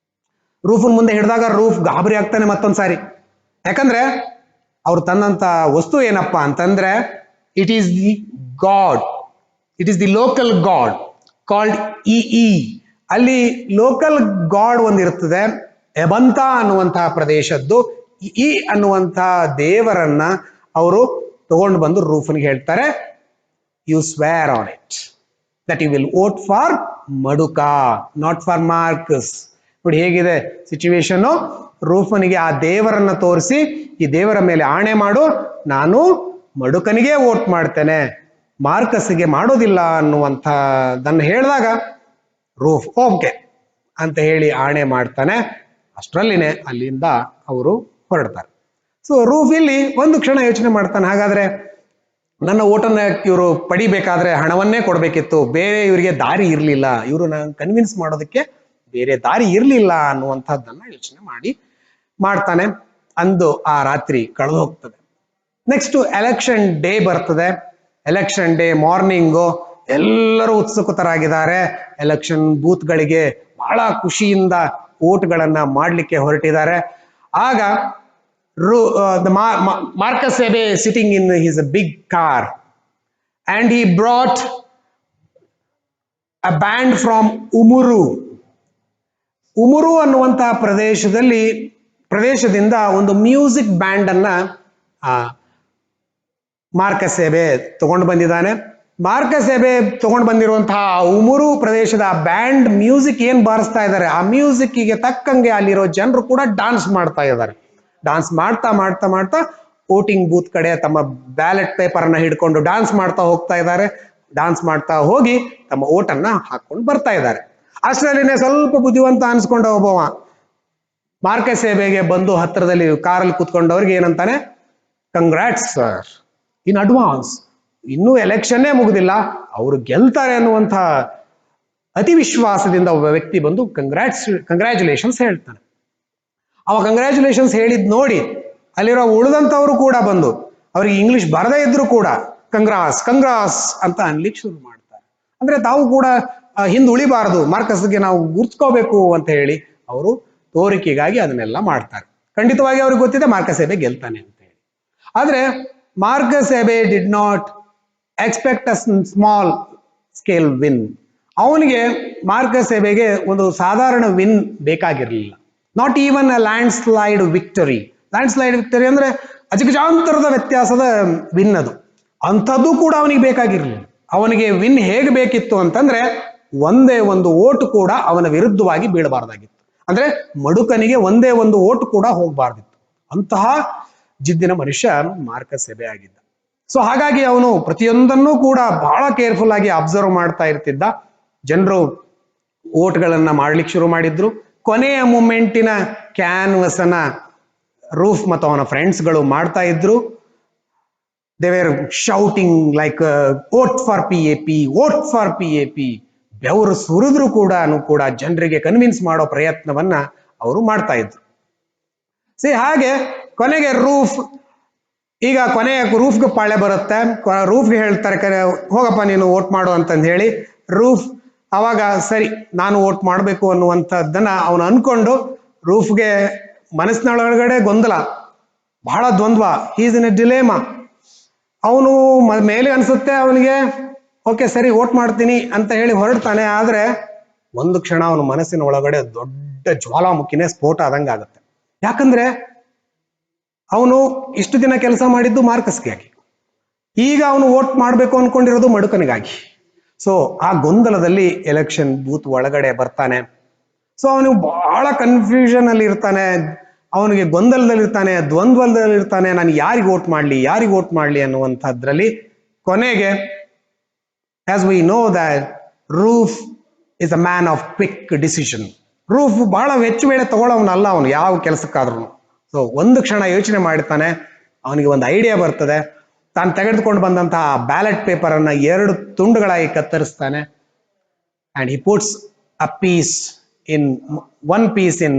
ರೂಫ್ನ ಮುಂದೆ ಹಿಡಿದಾಗ ರೂಫ್ ಗಾಬರಿ ಆಗ್ತಾನೆ ಮತ್ತೊಂದ್ಸಾರಿ. ಯಾಕಂದ್ರೆ ಅವ್ರು ತಂದಂತ ವಸ್ತು ಏನಪ್ಪಾ ಅಂತಂದ್ರೆ it is the god, it is the local god called E. ಅಲ್ಲಿ ಲೋಕಲ್ ಗಾಡ್ ಒಂದಿರ್ತದೆ, ಎಬಂತ ಅನ್ನುವಂತಹ ಪ್ರದೇಶದ್ದು ಇ ಅನ್ನುವಂತಹ ದೇವರನ್ನ ಅವರು ತಗೊಂಡು ಬಂದು ರೂಫನ್ಗೆ ಹೇಳ್ತಾರೆ, you swear on it that you will vote for Maduka, not for Marcus. ನೋಡಿ ಹೇಗಿದೆ ಸಿಚುವೇಶನ್. ರೂಫನಿಗೆ ಆ ದೇವರನ್ನ ತೋರಿಸಿ, ಈ ದೇವರ ಮೇಲೆ ಆಣೆ ಮಾಡು, ನಾನು ಮಡುಕನಿಗೆ ವೋಟ್ ಮಾಡ್ತೇನೆ, ಮಾರ್ಕಸ್ಗೆ ಮಾಡೋದಿಲ್ಲ ಅನ್ನುವಂಥದ್ದನ್ನು ಹೇಳಿದಾಗ ರೂಫ್ ಓಕೆ ಅಂತ ಹೇಳಿ ಆಣೆ ಮಾಡ್ತಾನೆ. ಅಷ್ಟರಲ್ಲಿನೇ ಅಲ್ಲಿಂದ ಅವರು ಹೊರಡ್ತಾರೆ. ಸೊ ರೂಫ್ ಇಲ್ಲಿ ಒಂದು ಕ್ಷಣ ಯೋಚನೆ ಮಾಡ್ತಾನೆ, ಹಾಗಾದ್ರೆ ನನ್ನ ಓಟನ್ನ ಇವರು ಪಡಿಬೇಕಾದ್ರೆ ಹಣವನ್ನೇ ಕೊಡ್ಬೇಕಿತ್ತು, ಬೇರೆ ಇವರಿಗೆ ದಾರಿ ಇರಲಿಲ್ಲ, ಇವರು ನಾನು ಕನ್ವಿನ್ಸ್ ಮಾಡೋದಕ್ಕೆ ಬೇರೆ ದಾರಿ ಇರಲಿಲ್ಲ ಅನ್ನುವಂಥದ್ದನ್ನ ಯೋಚನೆ ಮಾಡ್ತಾನೆ. ಅಂದು ಆ ರಾತ್ರಿ ಕಳೆದು ಹೋಗ್ತದೆ. ನೆಕ್ಸ್ಟ್ ಎಲೆಕ್ಷನ್ ಡೇ ಬರ್ತದೆ. ಎಲೆಕ್ಷನ್ ಡೇ ಮಾರ್ನಿಂಗು ಎಲ್ಲರೂ ಉತ್ಸುಕತರಾಗಿದ್ದಾರೆ. ಎಲೆಕ್ಷನ್ ಬೂತ್ಗಳಿಗೆ ಬಹಳ ಖುಷಿಯಿಂದ ವೋಟ್ಗಳನ್ನ ಮಾಡ್ಲಿಕ್ಕೆ ಹೊರಟಿದ್ದಾರೆ. ಆಗ Marcus Sepe sitting in his big car and he brought a band from Umuru. ಉಮುರು ಅನ್ನುವಂತಹ ಪ್ರದೇಶದಿಂದ ಒಂದು ಮ್ಯೂಸಿಕ್ ಬ್ಯಾಂಡ್ ಅನ್ನ ಮಾರ್ಕಸ್ ಸೆಪೆ ತಗೊಂಡು ಬಂದಿದ್ದಾನೆ. ಮಾರ್ಕಸ್ ಸೆಪೆ ತಗೊಂಡು ಬಂದಿರುವಂತಹ ಉಮುರು ಪ್ರದೇಶದ ಬ್ಯಾಂಡ್ ಮ್ಯೂಸಿಕ್ ಏನ್ ಬಾರಿಸ್ತಾ ಇದ್ದಾರೆ, ಆ ಮ್ಯೂಸಿಕ್ಗೆ ತಕ್ಕಂಗೆ ಅಲ್ಲಿರೋ ಜನರು ಕೂಡ ಡಾನ್ಸ್ ಮಾಡ್ತಾ ಇದ್ದಾರೆ. ಡಾನ್ಸ್ ಮಾಡ್ತಾ ವೋಟಿಂಗ್ ಬೂತ್ ಕಡೆ ತಮ್ಮ ಬ್ಯಾಲೆಟ್ ಪೇಪರ್ ಅನ್ನ ಹಿಡ್ಕೊಂಡು ಡಾನ್ಸ್ ಮಾಡ್ತಾ ಹೋಗ್ತಾ ಇದ್ದಾರೆ. ಡಾನ್ಸ್ ಮಾಡ್ತಾ ಹೋಗಿ ತಮ್ಮ ಓಟನ್ನ ಹಾಕೊಂಡು ಬರ್ತಾ ಇದ್ದಾರೆ. ಅಷ್ಟರಲ್ಲಿನೇ ಸ್ವಲ್ಪ ಬುದ್ಧಿವಂತ ಅನ್ಸ್ಕೊಂಡ ಒಬ್ಬವ ಮಾರ್ಕಸ್ ಸೆಪೆಗೆ ಬಂದು ಹತ್ತಿರದಲ್ಲಿ ಕಾರಲ್ಲಿ ಕೂತ್ಕೊಂಡವ್ರಿಗೆ ಏನಂತಾನೆ, ಕಂಗ್ರಾಟ್ಸ್ ಸರ್ ಇನ್ ಅಡ್ವಾನ್ಸ್, ಇನ್ನೂ ಎಲೆಕ್ಷನ್ನೇ ಮುಗುದಿಲ್ಲ, ಅವರು ಗೆಲ್ತಾರೆ ಅನ್ನುವಂಥ ಅತಿ ವಿಶ್ವಾಸದಿಂದ ಒಬ್ಬ ವ್ಯಕ್ತಿ ಬಂದು ಕಂಗ್ರ್ಯಾಚುಲೇಷನ್ಸ್ ಹೇಳ್ತಾನೆ. ಅವ ಕಂಗ್ರ್ಯಾಚುಲೇಷನ್ಸ್ ಹೇಳಿದ್ ನೋಡಿ ಅಲ್ಲಿರೋ ಉಳಿದಂಥವ್ರು ಕೂಡ ಬಂದು ಅವ್ರಿಗೆ ಇಂಗ್ಲಿಷ್ ಬರದೇ ಇದ್ರು ಕೂಡ ಕಂಗ್ರಾಸ್ ಅಂತ ಅನ್ಲಿಕ್ಕೆ ಶುರು ಮಾಡ್ತಾರೆ. ಅಂದ್ರೆ ತಾವು ಕೂಡ ಹಿಂದೆ ಉಳಿಬಾರದು, ಮಾರ್ಕಸ್ಗೆ ನಾವು ಗುರ್ತ್ಕೋಬೇಕು ಅಂತ ಹೇಳಿ ಅವರು ತೋರಿಕೆಗಾಗಿ ಅದನ್ನೆಲ್ಲ ಮಾಡ್ತಾರೆ. ಖಂಡಿತವಾಗಿ ಅವ್ರಿಗೆ ಗೊತ್ತಿದೆ ಮಾರ್ಕಸ್ ಸೆಪೆ ಗೆಲ್ತಾನೆ ಅಂತ ಹೇಳಿ. ಆದ್ರೆ Marcus Sepe did not expect a small scale win. ಅವನಿಗೆ ಮಾರ್ಕಸ್ ಸೆಪೆಗೆ ಒಂದು ಸಾಧಾರಣ ವಿನ್ ಬೇಕಾಗಿರ್ಲಿಲ್ಲ. Not even a landslide victory. Landslide victory ಅಂದ್ರೆ ಅಜಗಜಾಂತರದ ವ್ಯತ್ಯಾಸದ ವಿನ್, ಅದು ಅಂಥದ್ದು ಕೂಡ ಅವನಿಗೆ ಬೇಕಾಗಿರ್ಲಿಲ್ಲ. ಅವನಿಗೆ ವಿನ್ ಹೇಗೆ ಬೇಕಿತ್ತು ಅಂತಂದ್ರೆ ಒಂದೇ ಒಂದು ಓಟು ಕೂಡ ಅವನ ವಿರುದ್ಧವಾಗಿ ಬೀಳಬಾರ್ದಾಗಿತ್ತು. ಅಂದ್ರೆ ಮಡುಕನಿಗೆ ಒಂದೇ ಒಂದು ಓಟು ಕೂಡ ಹೋಗ್ಬಾರ್ದಿತ್ತು. ಅಂತಹ ಜಿದ್ದಿನ ಮನುಷ್ಯ ಮಾರ್ಕಸ್ ಸೆಪೆ ಆಗಿದ್ದ. ಸೊ ಹಾಗಾಗಿ ಅವನು ಪ್ರತಿಯೊಂದನ್ನು ಕೂಡ ಬಹಳ ಕೇರ್ಫುಲ್ ಆಗಿ ಅಬ್ಸರ್ವ್ ಮಾಡ್ತಾ ಇರ್ತಿದ್ದ. ಜನರು ಓಟ್ಗಳನ್ನ ಮಾಡ್ಲಿಕ್ಕೆ ಶುರು ಮಾಡಿದ್ರು. ಕೊನೆಯ ಮೂಮೆಂಟಿನ ಕ್ಯಾನ್ವಸ್ ಅನ್ನ ರೂಫ್ ಮತ್ತು ಅವನ ಫ್ರೆಂಡ್ಸ್ಗಳು ಮಾಡ್ತಾ ಇದ್ರು. They were shouting like vote for PAP, vote for PAP. ಬೆವರು ಸುರಿದ್ರು ಕೂಡ ಜನರಿಗೆ ಕನ್ವಿನ್ಸ್ ಮಾಡೋ ಪ್ರಯತ್ನವನ್ನ ಅವರು ಮಾಡ್ತಾ ಇದ್ರು. ಹಾಗೆ ಕೊನೆಗೆ ಈಗ ಕೊನೆಯ ರೂಫ್ಗೆ ಪಾಳೆ ಬರುತ್ತೆ. ರೂಫ್ಗೆ ಹೇಳ್ತಾರೆ ಹೋಗಪ್ಪ ನೀನು ವೋಟ್ ಮಾಡು ಅಂತಂದು ಹೇಳಿ ರೂಫ್ ಅವಾಗ ಸರಿ ನಾನು ವೋಟ್ ಮಾಡಬೇಕು ಅನ್ನುವಂಥದ್ದನ್ನ ಅವನು ಅನ್ಕೊಂಡು ರೂಫ್ಗೆ ಮನಸ್ಸಿನೊಳಗಡೆ ಗೊಂದಲ, ಬಹಳ ದ್ವಂದ್ವ, ಈಸ್ ಇನ್ ಎ ಡಿಲೇಮಾ. ಅವನು ಮೇಲೆ ಅನ್ಸುತ್ತೆ ಅವನಿಗೆ ಓಕೆ ಸರಿ ವೋಟ್ ಮಾಡ್ತೀನಿ ಅಂತ ಹೇಳಿ ಹೊರಡ್ತಾನೆ. ಆದ್ರೆ ಒಂದು ಕ್ಷಣ ಅವನ ಮನಸ್ಸಿನ ಒಳಗಡೆ ದೊಡ್ಡ ಜ್ವಾಲಾಮುಖಿನೇ ಸ್ಫೋಟ ಆದಂಗೆ ಆಗುತ್ತೆ. ಯಾಕಂದ್ರೆ ಅವನು ಇಷ್ಟು ದಿನ ಕೆಲಸ ಮಾಡಿದ್ದು ಮಾರ್ಕಸ್ಗಾಗಿ, ಈಗ ಅವನು ವೋಟ್ ಮಾಡಬೇಕು ಅನ್ಕೊಂಡಿರೋದು ಮಡುಕನಿಗಾಗಿ. ಸೊ ಆ ಗೊಂದಲದಲ್ಲಿ ಎಲೆಕ್ಷನ್ ಬೂತ್ ಒಳಗಡೆ ಬರ್ತಾನೆ. ಸೊ ಅವನು ಬಹಳ ಕನ್ಫ್ಯೂಷನ್ ಅಲ್ಲಿ ಇರ್ತಾನೆ, ಅವನಿಗೆ ಗೊಂದಲದಲ್ಲಿರ್ತಾನೆ, ದ್ವಂದ್ವದಲ್ಲಿರ್ತಾನೆ. ನಾನು ಯಾರಿಗೆ ವೋಟ್ ಮಾಡ್ಲಿ ಅನ್ನುವಂಥದ್ರಲ್ಲಿ ಕೊನೆಗೆ as we know that roof is a man of quick decision. Roof ಬಹಳ ಹೆಚ್ಚು ವೇಳೆ ತಗೊಳ್ಳೋವನಲ್ಲ ಅವನು ಯಾವ ಕೆಲಸಕ್ಕಾದ್ರೂ. ಸೊ ಒಂದು ಕ್ಷಣ ಯೋಚನೆ ಮಾಡ್ತಾನೆ, ಅವನಿಗೆ ಒಂದು ಐಡಿಯಾ ಬರ್ತದೆ. ತಾನು ತೆಗೆದುಕೊಂಡು ಬಂದಂತಹ ಬ್ಯಾಲೆಟ್ ಪೇಪರ್ ಅನ್ನ 2 ತುಂಡುಗಳಾಗಿ ಕತ್ತರಿಸ್ತಾನೆ. And he puts one piece in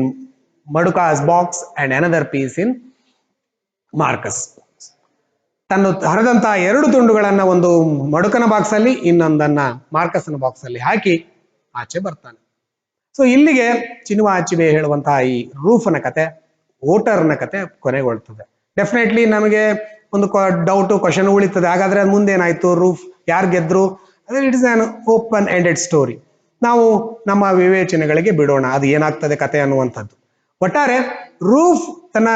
Maduka's box and another piece in Marcus. ತನ್ನ ಹರಿದಂತಹ 2 ತುಂಡುಗಳನ್ನ ಒಂದು ಮಡುಕನ ಬಾಕ್ಸ್ ಅಲ್ಲಿ, ಇನ್ನೊಂದನ್ನ ಮಾರ್ಕಸ್ನ ಬಾಕ್ಸ್ ಅಲ್ಲಿ ಹಾಕಿ ಆಚೆ ಬರ್ತಾನೆ. ಸೊ ಇಲ್ಲಿಗೆ ಚಿನುವ ಅಚಿಬೆ ಹೇಳುವಂತಹ ಈ ರೂಫ್ನ ಕತೆ, ವೋಟರ್ನ ಕತೆ ಕೊನೆಗೊಳ್ತದೆ. ಡೆಫಿನೆಟ್ಲಿ ನಮಗೆ ಒಂದು ಡೌಟು ಕ್ವಶನ್ ಉಳಿತದೆ, ಹಾಗಾದ್ರೆ ಅದು ಮುಂದೇನಾಯ್ತು, ರೂಫ್ ಯಾರು ಗೆದ್ರು? It is an open ended story. ನಾವು ನಮ್ಮ ವಿವೇಚನೆಗಳಿಗೆ ಬಿಡೋಣ ಅದು ಏನಾಗ್ತದೆ ಕತೆ ಅನ್ನುವಂಥದ್ದು. ಒಟ್ಟಾರೆ ರೂಫ್ ತನ್ನ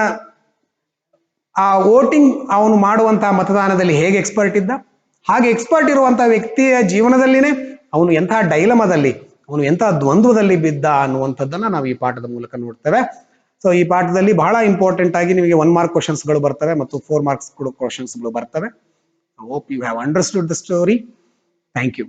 ಆ ವೋಟಿಂಗ್ ಅವನು ಮಾಡುವಂತಹ ಮತದಾನದಲ್ಲಿ ಹೇಗೆ ಎಕ್ಸ್ಪರ್ಟ್ ಇದ್ದ, ಹಾಗೆ ಎಕ್ಸ್ಪರ್ಟ್ ಇರುವಂತಹ ವ್ಯಕ್ತಿಯ ಜೀವನದಲ್ಲಿನೇ ಅವನು ಎಂತಹ ಡೈಲಮದಲ್ಲಿ, ಅವನು ಎಂತಹ ದ್ವಂದ್ವದಲ್ಲಿ ಬಿದ್ದ ಅನ್ನುವಂಥದ್ದನ್ನ ನಾವು ಈ ಪಾಠದ ಮೂಲಕ ನೋಡ್ತೇವೆ. ಸೊ ಈ ಪಾಠದಲ್ಲಿ ಬಹಳ ಇಂಪಾರ್ಟೆಂಟ್ ಆಗಿ ನಿಮಗೆ 1 ಮಾರ್ಕ್ ಕ್ವಶನ್ಸ್ಗಳು ಬರ್ತವೆ ಮತ್ತು 4 ಮಾರ್ಕ್ಸ್ ಕ್ವಶನ್ಸ್ಗಳು ಬರ್ತವೆ. Hope you have understood the story. Thank you.